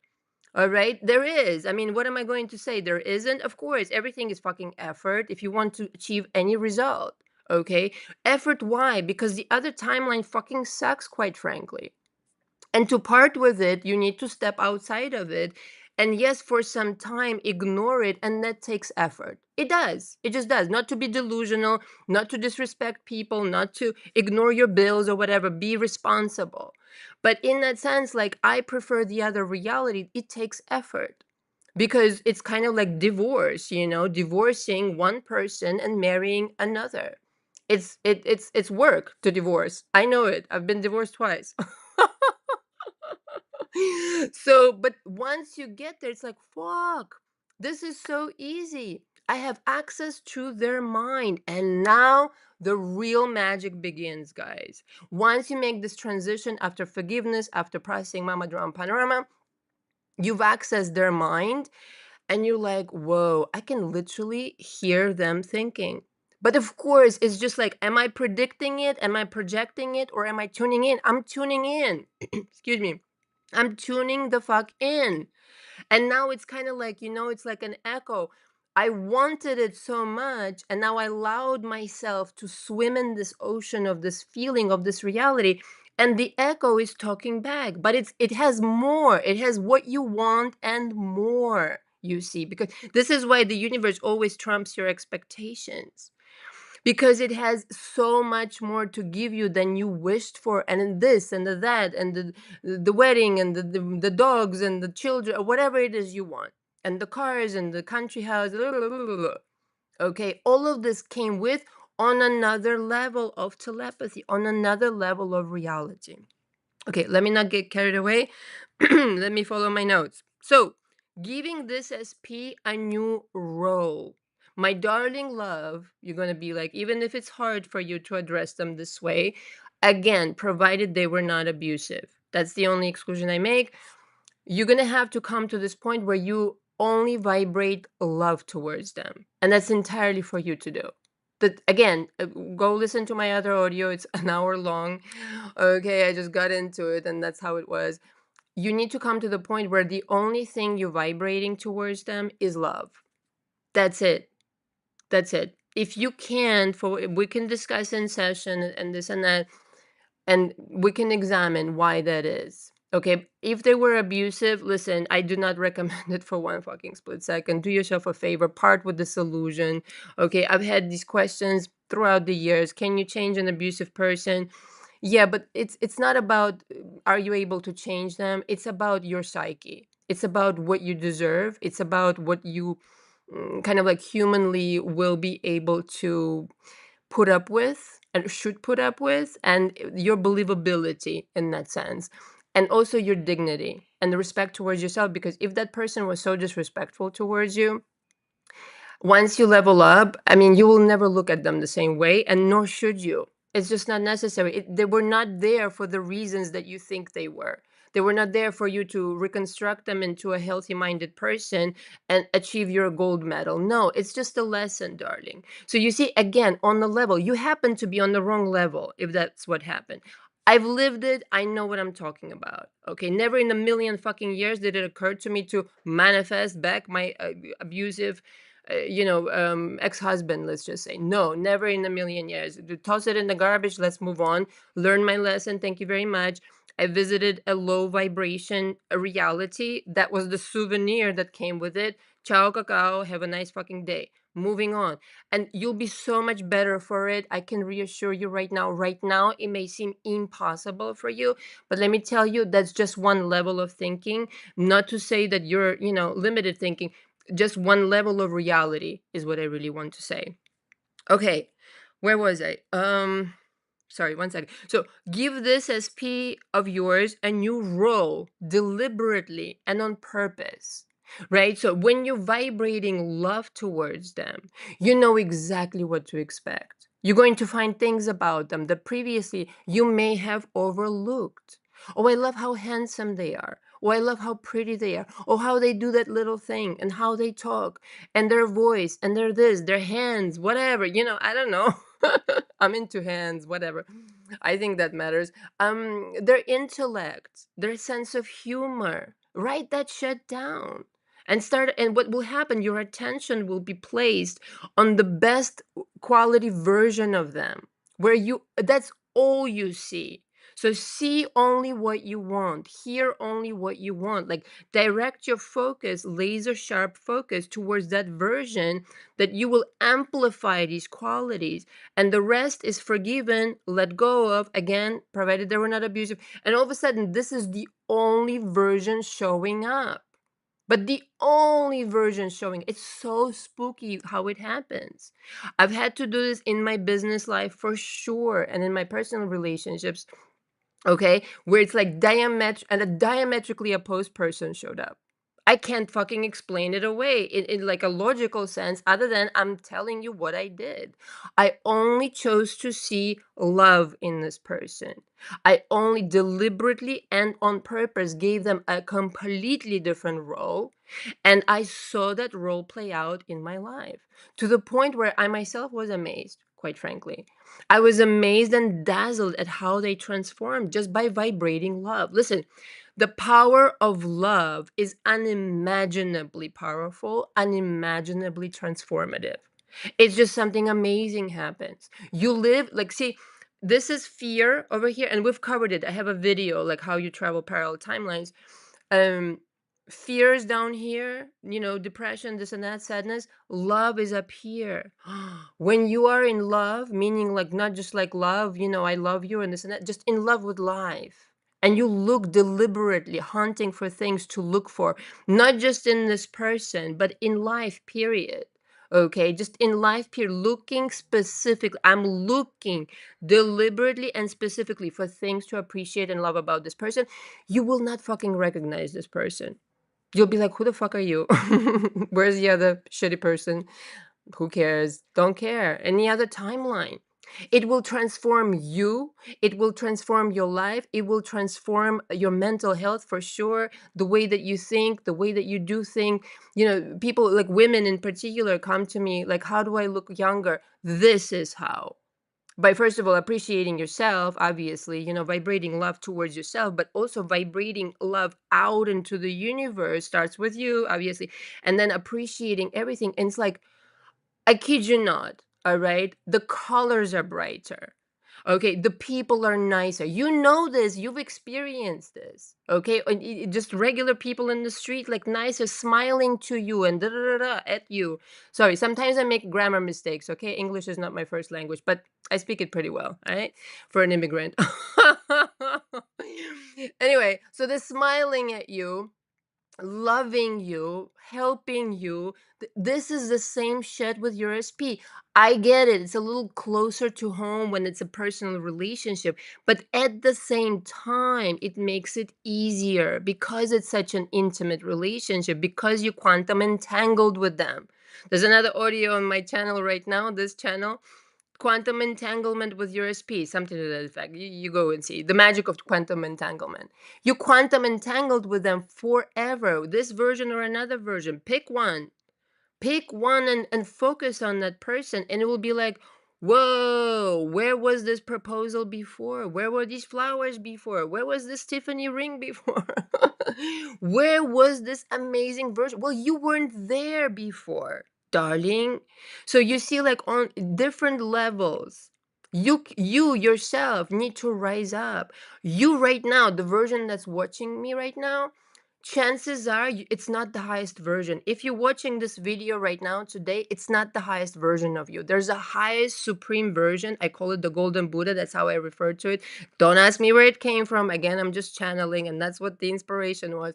All right, there is. I mean, what am I going to say? There isn't. Of course, everything is fucking effort if you want to achieve any result. Okay, effort. Why? Because the other timeline fucking sucks, quite frankly. And to part with it, you need to step outside of it. And yes, for some time, ignore it. And that takes effort. It does. It just does. Not to be delusional, not to disrespect people, not to ignore your bills or whatever. Be responsible. But in that sense, like, I prefer the other reality. It takes effort because it's kind of like divorce, divorcing one person and marrying another. It's work to divorce. I know it. I've been divorced twice. So, but once you get there, it's like, fuck, this is so easy. I have access to their mind. And now the real magic begins, guys. Once you make this transition after forgiveness, after processing Mama Drum Panorama, you've accessed their mind and you're like, whoa, I can literally hear them thinking. But of course, it's just like, am I predicting it? Am I projecting it? Or am I tuning in? I'm tuning in. Excuse me. I'm tuning the fuck in. And now it's kind of like, it's like an echo. I wanted it so much, and now I allowed myself to swim in this ocean of this feeling of this reality. And the echo is talking back, but it has more. It has what you want and more, you see, because this is why the universe always trumps your expectations, because it has so much more to give you than you wished for, and in this and the that and the wedding and the dogs and the children, or whatever it is you want, and the cars and the country house. Okay, all of this came with, on another level of telepathy, on another level of reality. Okay, let me not get carried away. Let me follow my notes. So, giving this SP a new role. My darling love, you're going to be like, even if it's hard for you to address them this way, again, provided they were not abusive. That's the only exclusion I make. You're going to have to come to this point where you only vibrate love towards them. And that's entirely for you to do. That, again, go listen to my other audio. It's an hour long. Okay, I just got into it, and that's how it was. You need to come to the point where the only thing you're vibrating towards them is love. That's it. That's it. If you can, we can discuss in session and this and that, and we can examine why that is. Okay, if they were abusive, listen, I do not recommend it for one fucking split second. Do yourself a favor, part with the solution. Okay, I've had these questions throughout the years. Can you change an abusive person? Yeah, but it's not about are you able to change them? It's about your psyche. It's about what you deserve. It's about what you kind of like humanly will be able to put up with and should put up with, and your believability in that sense, and also your dignity and the respect towards yourself. Because if that person was so disrespectful towards you, once you level up, I mean, you will never look at them the same way, and nor should you. It's just not necessary. They were not there for the reasons that you think they were. They were not there for you to reconstruct them into a healthy minded person and achieve your gold medal. No, it's just a lesson, darling. So you see, again, on the level, you happen to be on the wrong level if that's what happened. I've lived it. I know what I'm talking about. Okay. Never in a million fucking years did it occur to me to manifest back my abusive ex-husband, let's just say. No, never in a million years. Toss it in the garbage. Let's move on. Learn my lesson. Thank you very much. I visited a low vibration reality. That was the souvenir that came with it. Ciao, cacao. Have a nice fucking day. Moving on. And you'll be so much better for it. I can reassure you right now. Right now, it may seem impossible for you, but let me tell you, that's just one level of thinking. Not to say that you're, limited thinking, just one level of reality is what I really want to say. Okay, where was I? Sorry, one second. So give this SP of yours a new role deliberately and on purpose. Right? So when you're vibrating love towards them, you know exactly what to expect. You're going to find things about them that previously you may have overlooked. Oh, I love how handsome they are. Oh, I love how pretty they are. Oh, how they do that little thing and how they talk and their voice and their this, their hands, whatever. I don't know. I'm into hands, whatever. I think that matters. Their intellect, their sense of humor. Write that shit down. And what will happen? Your attention will be placed on the best quality version of them, where that's all you see. So see only what you want, hear only what you want. Like direct your focus, laser sharp focus towards that version that you will amplify these qualities. And the rest is forgiven, let go of, again, provided they were not abusive. And all of a sudden, this is the only version showing up. But the only version showing, it's so spooky how it happens. I've had to do this in my business life for sure, and in my personal relationships, okay, where it's like a diametrically opposed person showed up. I can't fucking explain it away in like a logical sense, other than I'm telling you what I did. I only chose to see love in this person. I only deliberately and on purpose gave them a completely different role. And I saw that role play out in my life to the point where I myself was amazed, quite frankly. I was amazed and dazzled at how they transformed just by vibrating love. Listen, the power of love is unimaginably powerful, unimaginably transformative. It's just something amazing happens. You live, like, see, this is fear over here, and we've covered it. I have a video, like how you travel parallel timelines. Um, Fears down here, depression, this and that, sadness. Love is up here. When you are in love, meaning like not just like love, I love you and this and that, just in love with life. And you look deliberately hunting for things to look for, not just in this person, but in life, period. Okay, just in life, period. Looking specifically, I'm looking deliberately and specifically for things to appreciate and love about this person. You will not fucking recognize this person. You'll be like, who the fuck are you? Where's the other shitty person? Who cares? Don't care. Any other timeline. It will transform you. It will transform your life. It will transform your mental health for sure. The way that you think, the way that you do think. People like women in particular come to me like, how do I look younger? This is how. By first of all appreciating yourself, obviously, vibrating love towards yourself, but also vibrating love out into the universe starts with you, obviously, and then appreciating everything. And it's like, I kid you not, all right? The colors are brighter. Okay, the people are nicer. You know this, you've experienced this. Okay, and just regular people in the street, like nicer, smiling to you and da da da da at you. Sorry, sometimes I make grammar mistakes. Okay, English is not my first language, but I speak it pretty well, all right, for an immigrant. Anyway, so they're smiling at you loving you, helping you. This is the same shit with your SP. I get it. It's a little closer to home when it's a personal relationship, but at the same time, it makes it easier because it's such an intimate relationship, because you quantum entangled with them. There's another audio on my channel right now, this channel, quantum entanglement with your SP, something to that effect. You go and see the magic of quantum entanglement. You quantum entangled with them forever, this version or another version. Pick one and focus on that person, and it will be like, whoa, where was this proposal before? Where were these flowers before? Where was this Tiffany ring before? Where was this amazing version? Well, you weren't there before, darling. So you see, like, on different levels, you yourself need to rise up. You right now, the version that's watching me right now, chances are it's not the highest version. If you're watching this video right now today, it's not the highest version of you. There's a highest supreme version. I call it the golden Buddha. That's how I refer to it. Don't ask me where it came from. Again, I'm just channeling, and that's what the inspiration was.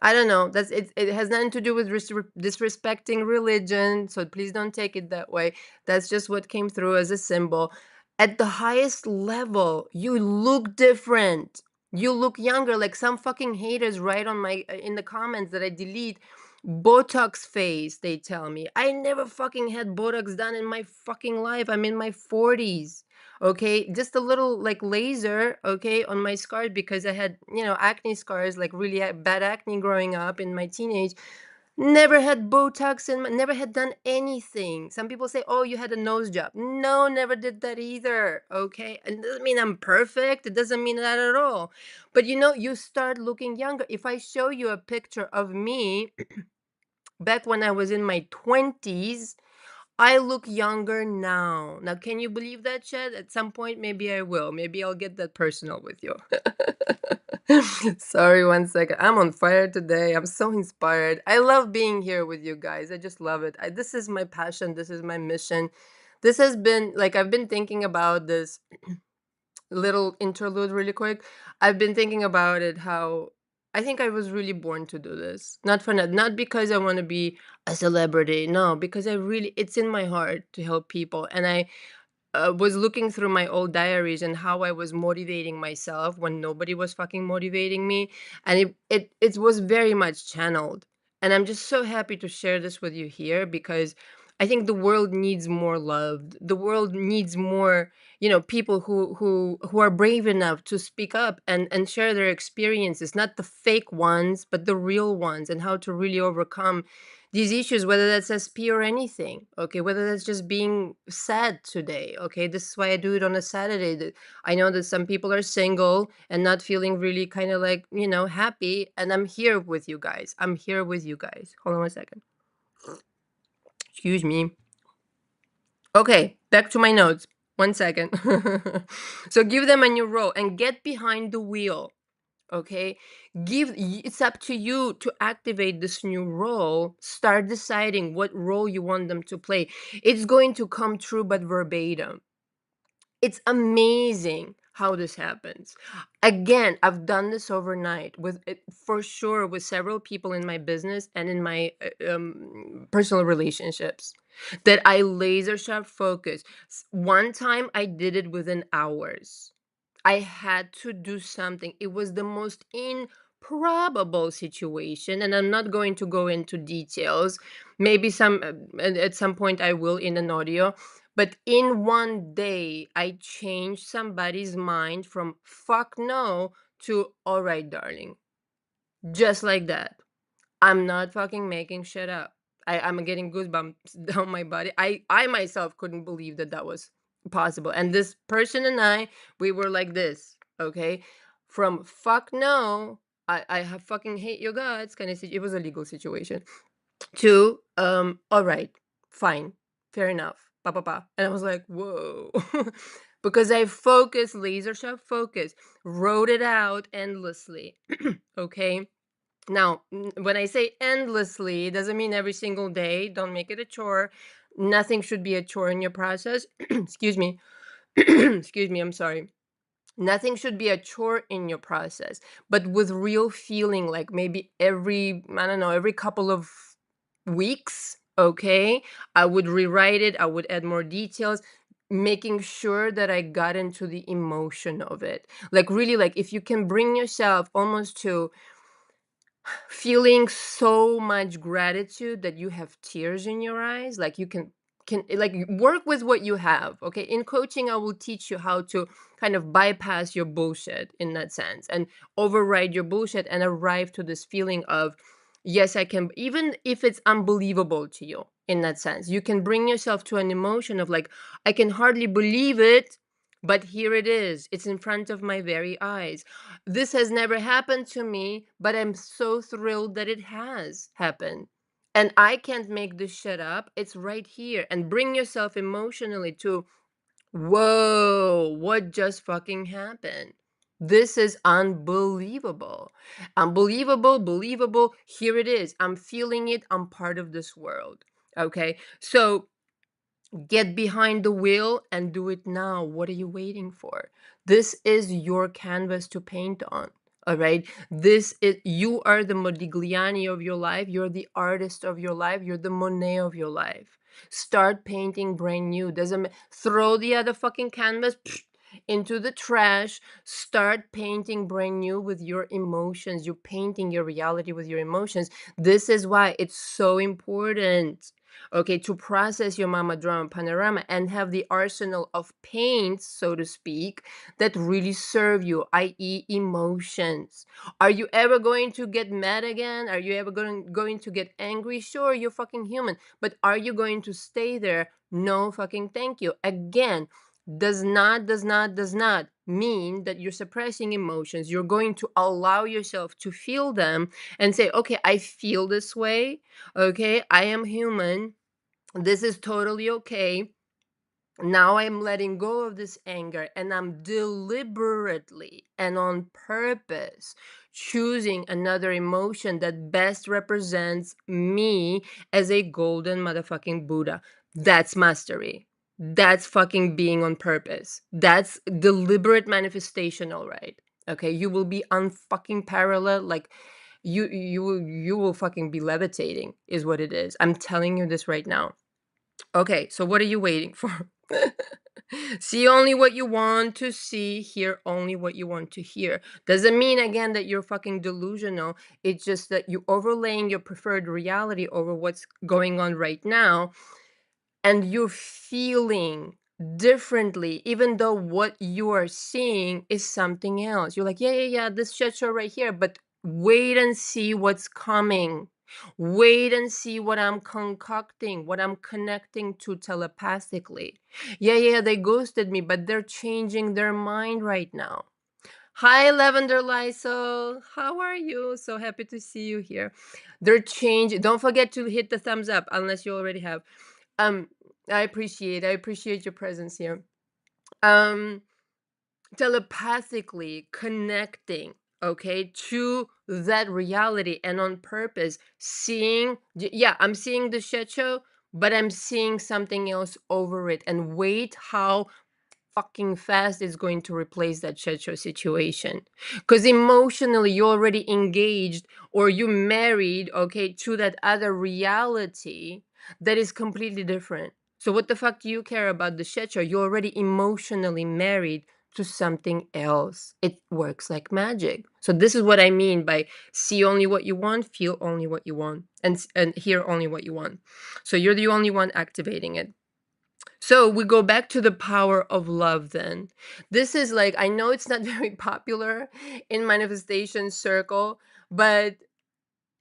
I don't know. That's it. It has nothing to do with disrespecting religion. So please don't take it that way. That's just what came through as a symbol. At the highest level, you look different. You look younger. Like some fucking haters write on my in the comments that I delete. Botox face, they tell me. I never fucking had Botox done in my fucking life. I'm in my 40s. Okay, just a little like laser, okay, on my scars because I had, acne scars, like really bad acne growing up in my teenage. Never had Botox in my, never had done anything. Some people say, oh, you had a nose job. No, never did that either. Okay. And it doesn't mean I'm perfect. It doesn't mean that at all. But you start looking younger. If I show you a picture of me back when I was in my 20s, I look younger now. Now, can you believe that, Chad? At some point, maybe I will. Maybe I'll get that personal with you. Sorry, one second. I'm on fire today. I'm so inspired. I love being here with you guys. I just love it. This is my passion. This is my mission. This has been like, I've been thinking about this little interlude really quick. I've been thinking about it, how I think I was really born to do this. Not for not because I want to be a celebrity. No, because I really, it's in my heart to help people. And I was looking through my old diaries and how I was motivating myself when nobody was fucking motivating me, and it was very much channeled. And I'm just so happy to share this with you here because I think the world needs more love. The world needs more, people who are brave enough to speak up and share their experiences, not the fake ones, but the real ones, and how to really overcome these issues, whether that's SP or anything, okay, whether that's just being sad today, okay. This is why I do it on a Saturday. That I know that some people are single and not feeling really kind of like, happy, and I'm here with you guys. I'm here with you guys. Hold on one second. Excuse me. Okay, back to my notes. One second. So give them a new role and get behind the wheel. Okay, it's up to you to activate this new role. Start deciding what role you want them to play. It's going to come true, but verbatim. It's amazing how this happens. Again, I've done this overnight with it, for sure, with several people in my business and in my personal relationships, that I laser sharp focus. One time I did it within hours. I had to do something. It was the most improbable situation, and I'm not going to go into details. Maybe at some point I will in an audio. But in one day, I changed somebody's mind from fuck no to all right, darling. Just like that. I'm not fucking making shit up. I'm getting goosebumps down my body. I myself couldn't believe that that was possible. And this person and I, we were like this, okay? From fuck no, I have fucking hate your guts kind of, it was a legal situation, to all right, fine, fair enough, pa pa pa. And I was like, whoa. Because I focused, laser sharp focus, wrote it out endlessly. Okay. Now, when I say endlessly, it doesn't mean every single day. Don't make it a chore. Nothing should be a chore in your process. Excuse me. Excuse me. I'm sorry. Nothing should be a chore in your process, but with real feeling, like maybe every, I don't know, every couple of weeks, okay? I would rewrite it, I would add more details, making sure that I got into the emotion of it. Like really, like if you can bring yourself almost to feeling so much gratitude that you have tears in your eyes, like you can like work with what you have. Okay, in coaching I will teach you how to kind of bypass your bullshit in that sense and override your bullshit and arrive to this feeling of, yes, I can, even if it's unbelievable to you. In that sense, you can bring yourself to an emotion of like, I can hardly believe it, but here it is, it's in front of my very eyes. This has never happened to me, but I'm so thrilled that it has happened. And I can't make this shit up. It's right here. And bring yourself emotionally to, whoa, what just fucking happened? This is unbelievable. Unbelievable, believable. Here it is. I'm feeling it. I'm part of this world. Okay. So get behind the wheel and do it now. What are you waiting for? This is your canvas to paint on. All right. This is, you are the Modigliani of your life. You're the artist of your life. You're the Monet of your life. Start painting brand new. Doesn't throw the other fucking canvas into the trash. Start painting brand new with your emotions. You're painting your reality with your emotions. This is why it's so important, okay, to process your mama drama panorama and have the arsenal of paints, so to speak, that really serve you, i.e., emotions. Are you ever going to get mad again? Are you ever going to get angry? Sure, you're fucking human. But are you going to stay there? No fucking thank you. Again, does not mean that you're suppressing emotions. You're going to allow yourself to feel them and say, okay, I feel this way. Okay, I am human. This is totally okay. Now I'm letting go of this anger and I'm deliberately and on purpose choosing another emotion that best represents me as a golden motherfucking Buddha. That's mastery. That's fucking being on purpose. That's deliberate manifestation, all right. Okay, you will be unfucking parallel, like you will fucking be levitating is what it is. I'm telling you this right now. Okay, so what are you waiting for? See only what you want to see, hear only what you want to hear. Doesn't mean again that you're fucking delusional. It's just that you overlaying your preferred reality over what's going on right now, and you're feeling differently, even though what you are seeing is something else. You're like, yeah, yeah, yeah, this shit show right here, but wait and see what's coming. Wait and see what I'm concocting, what I'm connecting to telepathically. Yeah, yeah, they ghosted me, but they're changing their mind right now. Hi, Lavender Lysol. How are you? So happy to see you here. They're changing. Don't forget to hit the thumbs up unless you already have. Um, I appreciate your presence here. Um, telepathically connecting, okay, to that reality and on purpose seeing, yeah, I'm seeing the shit show, but I'm seeing something else over it, and wait how fucking fast is going to replace that shit show situation. Because emotionally, you're already engaged or you married, okay, to that other reality that is completely different. So, what the fuck do you care about the shit show? You're already emotionally married to something else. It works like magic. So, this is what I mean by see only what you want, feel only what you want, and hear only what you want. So, you're the only one activating it. So we go back to the power of love then. This is like, I know it's not very popular in manifestation circle, but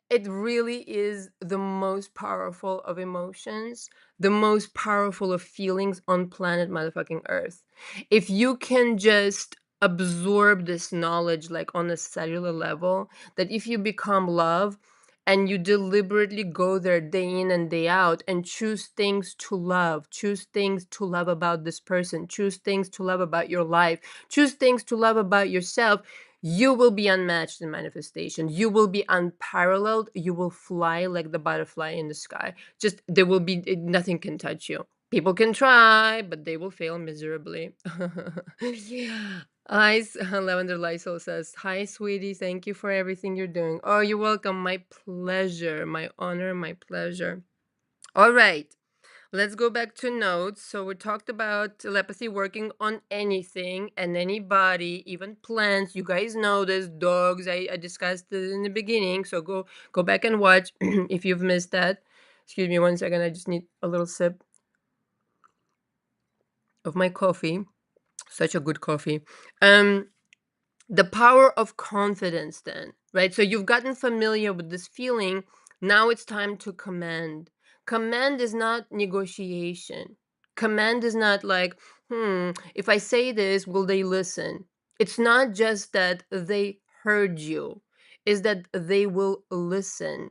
it really is the most powerful of emotions, the most powerful of feelings on planet motherfucking Earth. If you can just absorb this knowledge, like on a cellular level, that if you become love and you deliberately go there day in and day out and choose things to love, choose things to love about this person, choose things to love about your life, choose things to love about yourself, you will be unmatched in manifestation. You will be unparalleled. You will fly like the butterfly in the sky. Just there will be nothing can touch you. People can try, but they will fail miserably. Lavender Lysol says, "Hi, sweetie. Thank you for everything you're doing." Oh, you're welcome. My pleasure. My honor. My pleasure. All right. Let's go back to notes. So we talked about telepathy working on anything and anybody, even plants. You guys know this. Dogs. I discussed it in the beginning. So go back and watch if you've missed that. Excuse me 1 second. I just need a little sip of my coffee. Such a good coffee. Um, the power of confidence, then, right? So you've gotten familiar with this feeling. Now it's time to command. Command is not negotiation. Command is not like, if I say this, will they listen? It's not just that they heard you, is that they will listen.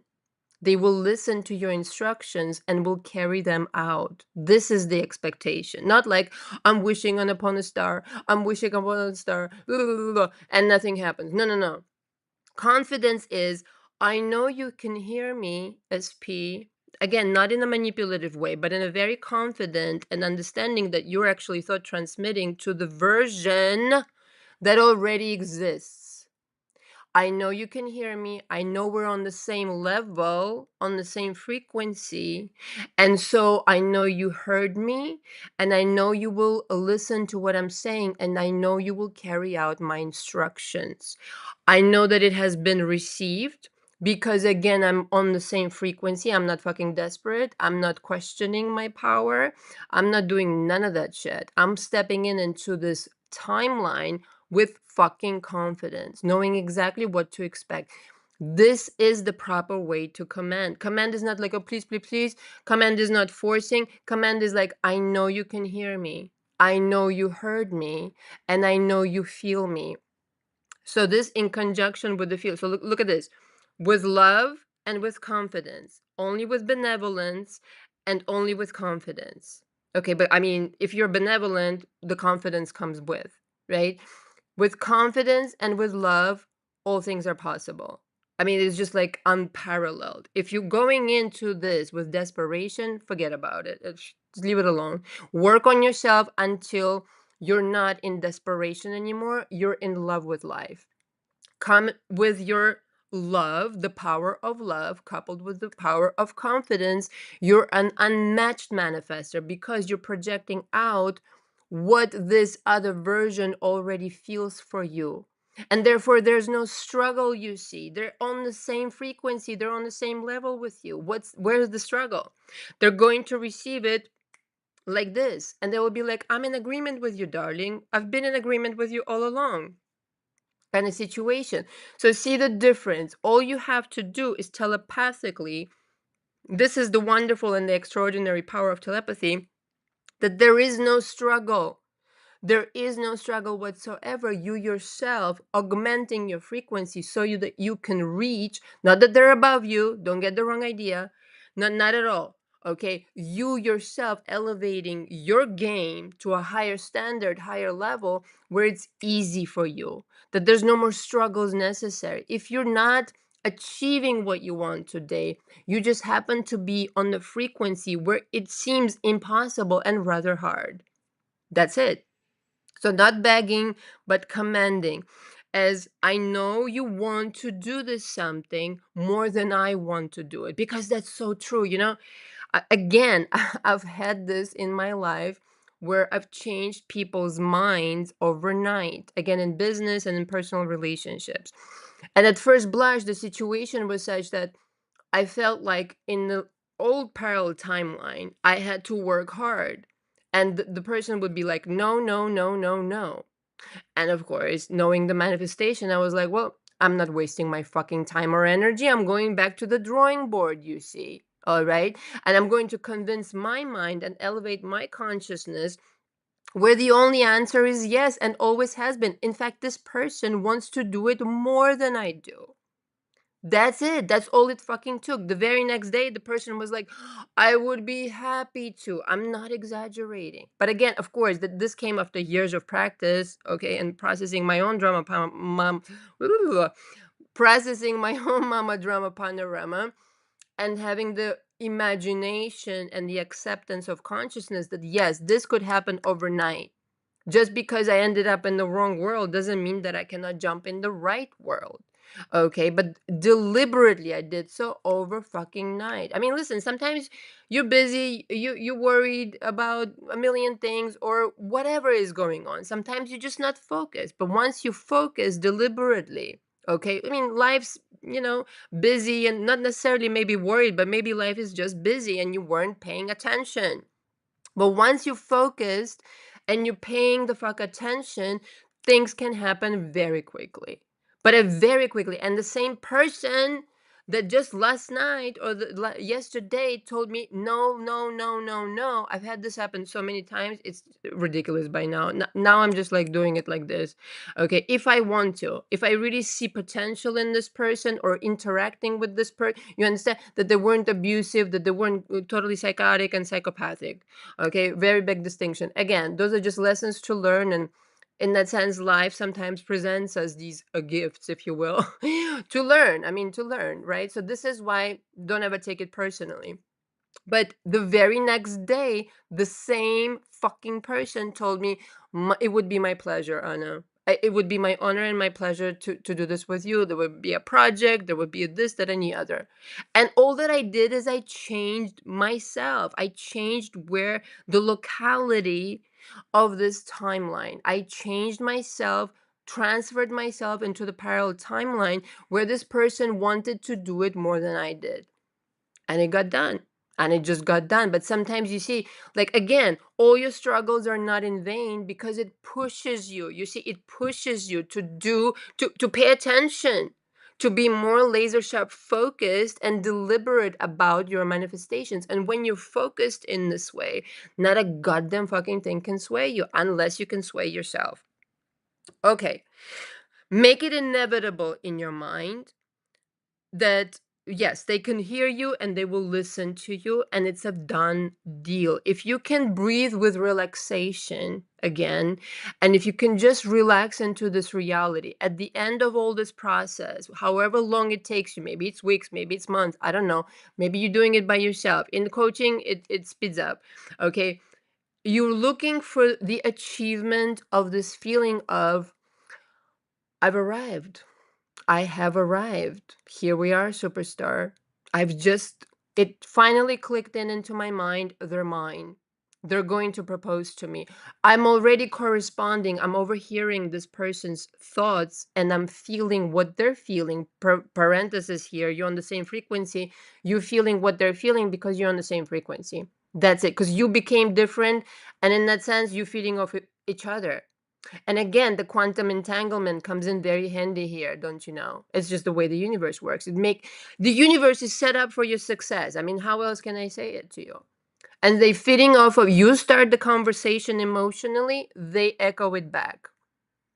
They will listen to your instructions and will carry them out. This is the expectation. Not like, I'm wishing on upon a star, I'm wishing upon a star, and nothing happens. No, no, no. Confidence is, I know you can hear me, SP. Again, not in a manipulative way, but in a very confident and understanding that you're actually thought transmitting to the version that already exists. I know you can hear me. I know we're on the same level, on the same frequency. And so I know you heard me, and I know you will listen to what I'm saying, and I know you will carry out my instructions. I know that it has been received because, again, I'm on the same frequency. I'm not fucking desperate. I'm not questioning my power. I'm not doing none of that shit. I'm stepping in into this timeline with fucking confidence, knowing exactly what to expect. This is the proper way to command. Command is not like, oh, please, please, please. Command is not forcing. Command is like, I know you can hear me. I know you heard me. And I know you feel me. So this in conjunction with the feel. So look at this. With love and with confidence. Only with benevolence and only with confidence. Okay, but I mean, if you're benevolent, the confidence comes with, right? With confidence and with love, all things are possible. I mean, it's just like unparalleled. If you're going into this with desperation, forget about it. Just leave it alone. Work on yourself until you're not in desperation anymore. You're in love with life. Come with your love, the power of love, coupled with the power of confidence. You're an unmatched manifester because you're projecting out what this other version already feels for you. And therefore, there's no struggle, you see. They're on the same frequency, they're on the same level with you. Where's the struggle? They're going to receive it like this, and they will be like, I'm in agreement with you, darling. I've been in agreement with you all along, kind of situation. So see the difference. All you have to do is telepathically, this is the wonderful and the extraordinary power of telepathy, that there is no struggle. There is no struggle whatsoever. You yourself augmenting your frequency so that you can reach, not that they're above you, don't get the wrong idea, not at all. Okay, you yourself elevating your game to a higher standard, higher level where it's easy for you, that there's no more struggles necessary. If you're not achieving what you want today, you just happen to be on the frequency where it seems impossible and rather hard. That's it. So not begging, but commanding. As I know you want to do this something more than I want to do it, because that's so true. Again, I've had this in my life where I've changed people's minds overnight, again, in business and in personal relationships. And at first blush, the situation was such that I felt like in the old parallel timeline, I had to work hard. And the person would be like, no, no, no, no, no. And of course, knowing the manifestation, I was like, well, I'm not wasting my fucking time or energy. I'm going back to the drawing board, you see. All right. And I'm going to convince my mind and elevate my consciousness where the only answer is yes and always has been. In fact, this person wants to do it more than I do. That's it. That's all it fucking took. The very next day, the person was like, I would be happy to. I'm not exaggerating. But again, of course, this came after years of practice, okay, and processing my own processing my own mama drama panorama, and having the imagination and the acceptance of consciousness that, yes, this could happen overnight. Just because I ended up in the wrong world doesn't mean that I cannot jump in the right world. Okay, but deliberately I did so over fucking night. I mean, listen, sometimes you're busy, you worried about a million things or whatever is going on. Sometimes you're just not focused. But once you focus deliberately, okay, I mean, life's, busy and not necessarily maybe worried, but maybe life is just busy and you weren't paying attention. But once you focused and you're paying the fuck attention, things can happen very quickly. But very quickly. And the same person that just last night or yesterday told me, no, no, no, no, no. I've had this happen so many times. It's ridiculous by now. Now I'm just like doing it like this. Okay. If I want to, if I really see potential in this person or interacting with this person, you understand that they weren't abusive, that they weren't totally psychotic and psychopathic. Okay, very big distinction. Again, those are just lessons to learn. And in that sense, life sometimes presents us these gifts, if you will, to learn. I mean, to learn, right? So this is why don't ever take it personally. But the very next day, the same fucking person told me, It would be my pleasure, Anna. It would be my honor and my pleasure to do this with you. There would be a project, there would be this, that, and the other. And all that I did is I changed myself. I changed where the locality of this timeline. I changed myself, transferred myself into the parallel timeline where this person wanted to do it more than I did, and it got done, and it just got done. But sometimes you see, like, again, all your struggles are not in vain because it pushes you, you see, it pushes you to do, to pay attention, to be more laser sharp focused and deliberate about your manifestations. And when you're focused in this way, not a goddamn fucking thing can sway you unless you can sway yourself. Okay, make it inevitable in your mind that yes, they can hear you and they will listen to you, and it's a done deal. If you can breathe with relaxation again, and if you can just relax into this reality at the end of all this process, however long it takes you, maybe it's weeks, maybe it's months, I don't know, maybe you're doing it by yourself. In coaching, it speeds up. Okay, you're looking for the achievement of this feeling of I've arrived. I have arrived. Here we are, superstar. I've just, it finally clicked into my mind. They're mine. They're going to propose to me. I'm already corresponding. I'm overhearing this person's thoughts and I'm feeling what they're feeling. Parenthesis here, you're on the same frequency. You're feeling what they're feeling because you're on the same frequency. That's it. Because you became different. And in that sense, you're feeding off each other. And again, the quantum entanglement comes in very handy here, don't you know? It's just the way the universe works. The universe is set up for your success. I mean, how else can I say it to you? And they fitting off of you start the conversation emotionally, they echo it back.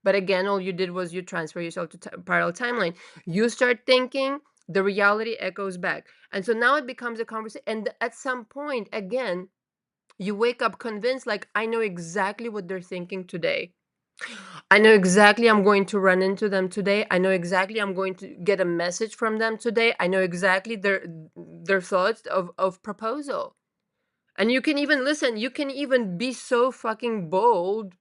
But again, all you did was you transfer yourself to parallel timeline. You start thinking, the reality echoes back. And so now it becomes a conversation. And at some point, again, you wake up convinced, like, I know exactly what they're thinking today. I know exactly I'm going to run into them today. I know exactly I'm going to get a message from them today. I know exactly their thoughts of proposal. And you can even listen, you can even be so fucking bold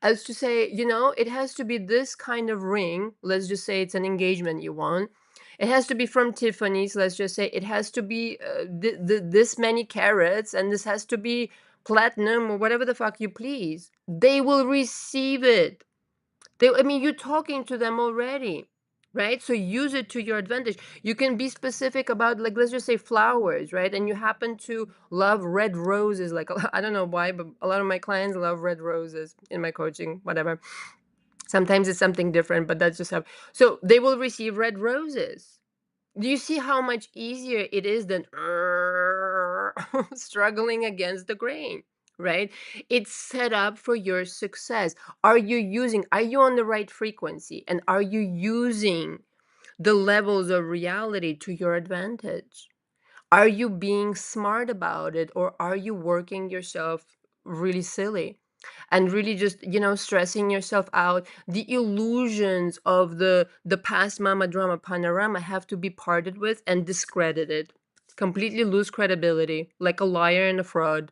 as to say, it has to be this kind of ring. Let's just say it's an engagement you want. It has to be from Tiffany's. Let's just say it has to be this many carats, and this has to be platinum or whatever the fuck you please. They will receive it. I mean, you're talking to them already, right? So use it to your advantage. You can be specific about, like, let's just say flowers, right? And you happen to love red roses. Like, I don't know why, but a lot of my clients love red roses in my coaching, whatever. Sometimes it's something different, but that's just how. So they will receive red roses. Do you see how much easier it is than struggling against the grain, right? It's set up for your success. Are you on the right frequency? And are you using the levels of reality to your advantage? Are you being smart about it, or are you working yourself really silly? And really just stressing yourself out. The illusions of the past mama drama panorama have to be parted with and discredited, completely lose credibility, like a liar and a fraud.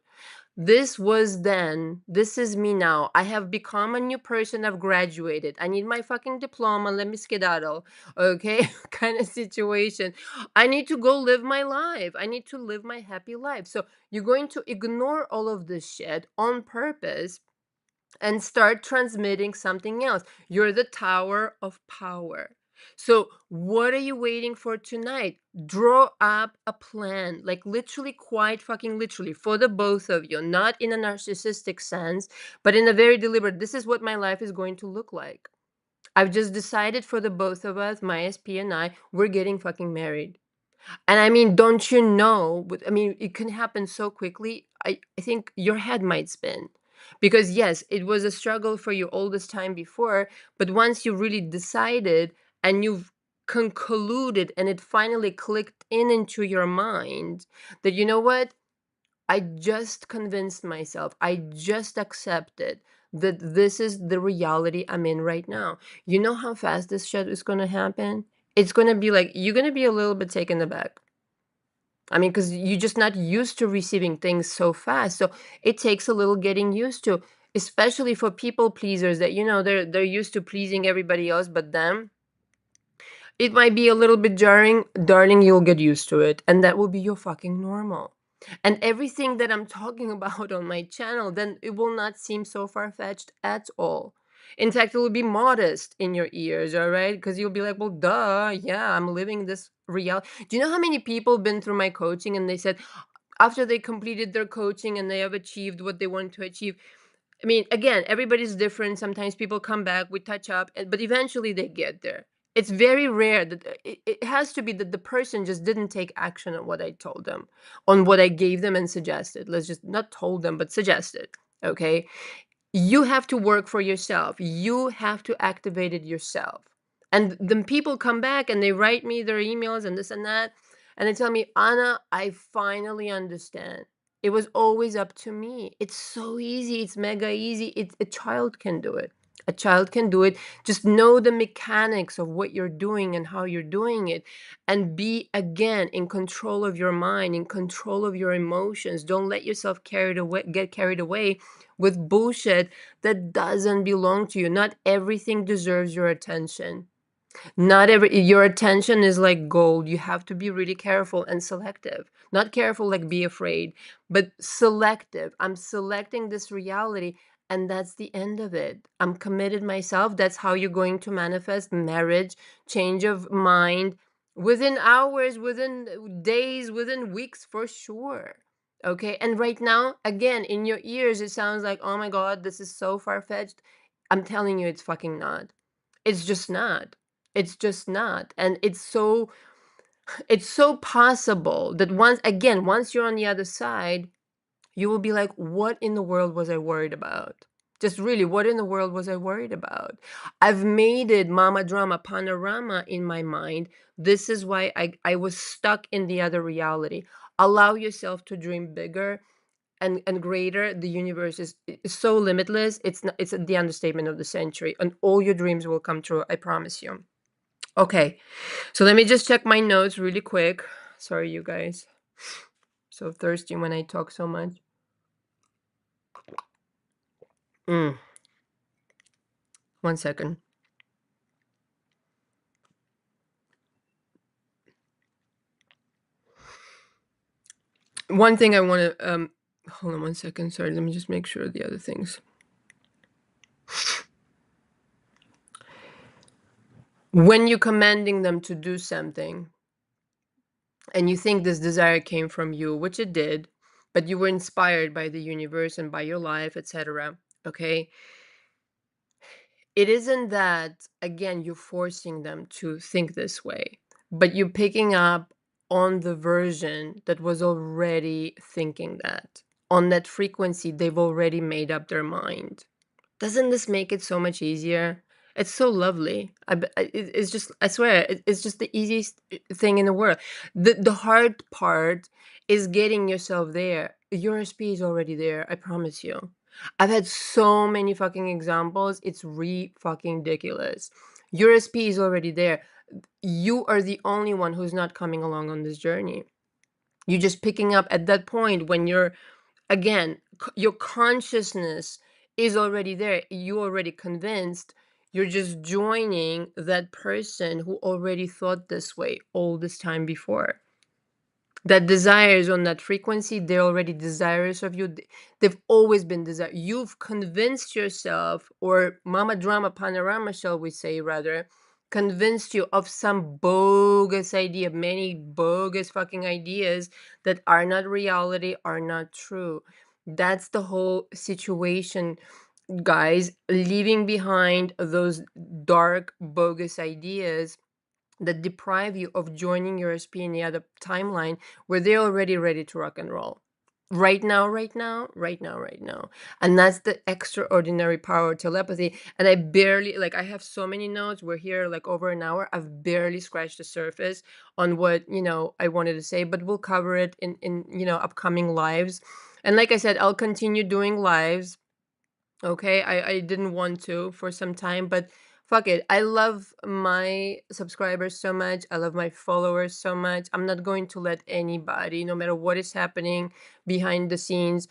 This was then, this is me now. I have become a new person. I've graduated. I need my fucking diploma. Let me skedaddle. Okay? Kind of situation. I need to go live my life. I need to live my happy life. So you're going to ignore all of this shit on purpose and start transmitting something else. You're the tower of power. So, what are you waiting for tonight? Draw up a plan, like literally, quite fucking literally, for the both of you, not in a narcissistic sense, but in a very deliberate, this is what my life is going to look like. I've just decided for the both of us, my SP and I, we're getting fucking married. And I mean, don't you know, I mean, it can happen so quickly. I think your head might spin. Because yes, it was a struggle for you all this time before, but once you really decided and you've concluded and it finally clicked in into your mind that, you know what, I just convinced myself, I just accepted that this is the reality I'm in right now. You know how fast this shit is going to happen? It's going to be like, you're going to be a little bit taken aback. I mean, because you're just not used to receiving things so fast. So it takes a little getting used to, especially for people pleasers that, you know, they're used to pleasing everybody else but them. It might be a little bit jarring, darling, you'll get used to it. And that will be your fucking normal. And everything that I'm talking about on my channel, then it will not seem so far-fetched at all. In fact, it will be modest in your ears, all right? Because you'll be like, well, duh, yeah, I'm living this reality. Do you know how many people been through my coaching and they said after they completed their coaching and they have achieved what they want to achieve? I mean, again, everybody's different. Sometimes people come back, we touch up, but eventually they get there. It's very rare that it has to be that the person just didn't take action on what I told them, on what I gave them and suggested. Let's just not told them, but suggested. Okay. You have to work for yourself. You have to activate it yourself. And then people come back and they write me their emails and this and that. And they tell me, Anna, I finally understand. It was always up to me. It's so easy. It's mega easy. A child can do it. A child can do it. Just know the mechanics of what you're doing and how you're doing it. And be, again, in control of your mind, in control of your emotions. Don't let yourself get carried away with bullshit that doesn't belong to you. Not everything deserves your attention. Not every your attention is like gold. You have to be really careful and selective. Not careful like be afraid, but selective. I'm selecting this reality and that's the end of it. I'm committed myself. That's how you're going to manifest marriage, change of mind within hours, within days, within weeks for sure. Okay? And right now, again, in your ears it sounds like, "Oh my god, this is so far-fetched." I'm telling you it's fucking not. It's just not. It's just not. And it's so possible that once you're on the other side, you will be like, what in the world was I worried about? Just really, what in the world was I worried about? I've made it mama drama panorama in my mind. This is why I was stuck in the other reality. Allow yourself to dream bigger and greater. The universe is so limitless. It's the understatement of the century, and all your dreams will come true. I promise you. Okay, so let me just check my notes really quick. Sorry, you guys. So thirsty when I talk so much. Mm, 1 second. One thing I want to hold on 1 second. Sorry, let me just make sure the other things. When you're commanding them to do something and you think this desire came from you, which it did, but you were inspired by the universe and by your life, etc. Okay, it isn't that, again, you're forcing them to think this way, but you're picking up on the version that was already thinking that. On that frequency, they've already made up their mind. Doesn't this make it so much easier? It's so lovely. It's just, I swear, it's just the easiest thing in the world. The hard part is getting yourself there. Your SP is already there, I promise you. I've had so many fucking examples. It's fucking ridiculous. Your SP is already there. You are the only one who's not coming along on this journey. You're just picking up at that point when you're, again, your consciousness is already there. You already convinced. You're just joining that person who already thought this way all this time before. That desires on that frequency, they're already desirous of you. They've always been desire. You've convinced yourself, or Mama Drama Panorama, shall we say, rather, convinced you of some bogus idea, many bogus fucking ideas that are not reality, are not true. That's the whole situation, guys. Leaving behind those dark, bogus ideas that deprive you of joining your SP in the other timeline where they're already ready to rock and roll. Right now, right now, right now, right now. And that's the extraordinary power of telepathy. And I barely, like, I have so many notes. We're here like over an hour. I've barely scratched the surface on what, I wanted to say, but we'll cover it in upcoming lives. And like I said, I'll continue doing lives. Okay, I didn't want to for some time, but fuck it. I love my subscribers so much. I love my followers so much. I'm not going to let anybody, no matter what is happening behind the scenes,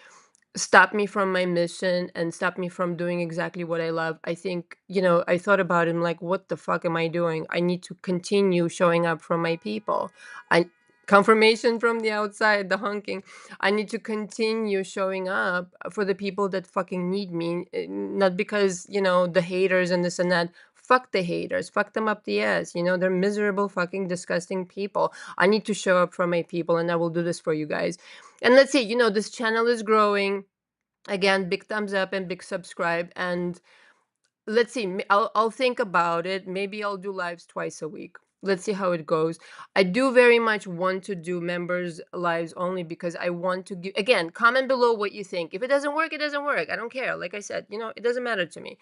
stop me from my mission and stop me from doing exactly what I love. I think, I thought about it. I'm like, what the fuck am I doing? I need to continue showing up for my people. I confirmation from the outside, the honking. I need to continue showing up for the people that fucking need me, not because, the haters and this and that. Fuck the haters. Fuck them up the ass. They're miserable, fucking disgusting people. I need to show up for my people, and I will do this for you guys. And let's see, this channel is growing. Again, big thumbs up and big subscribe. And let's see, I'll think about it. Maybe I'll do lives twice a week. Let's see how it goes. I do very much want to do members lives only because I want to give, again, comment below what you think. If it doesn't work, it doesn't work. I don't care. Like I said, it doesn't matter to me.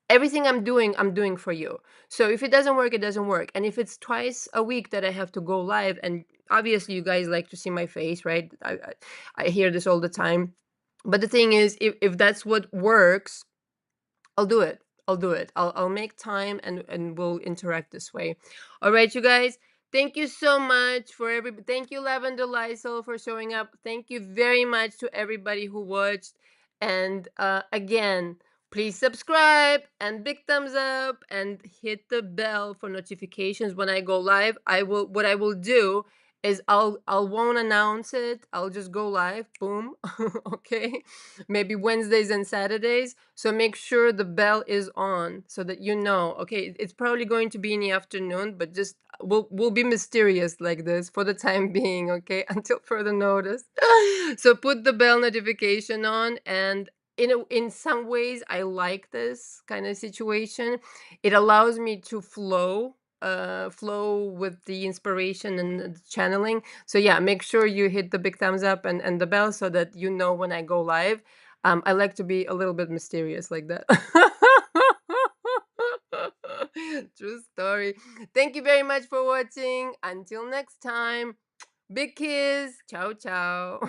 Everything I'm doing for you. So if it doesn't work, it doesn't work. And if it's twice a week that I have to go live, and obviously you guys like to see my face, right? I hear this all the time. But the thing is, if that's what works, I'll do it. I'll do it. I'll make time, and we'll interact this way. All right, you guys. Thank you so much for everybody. Thank you, Lavender Lysol, for showing up. Thank you very much to everybody who watched. And again, please subscribe and big thumbs up and hit the bell for notifications when I go live. What I will do is I won't announce it. I'll just go live. Boom. Okay. Maybe Wednesdays and Saturdays. So make sure the bell is on so that you know. Okay, it's probably going to be in the afternoon, but just we'll be mysterious like this for the time being, okay? Until further notice. So put the bell notification on, and in some ways I like this kind of situation. It allows me to flow with the inspiration and the channeling. So yeah, make sure you hit the big thumbs up and the bell so that you know when I go live. I like to be a little bit mysterious like that. True story. Thank you very much for watching. Until next time, big kiss. Ciao, ciao.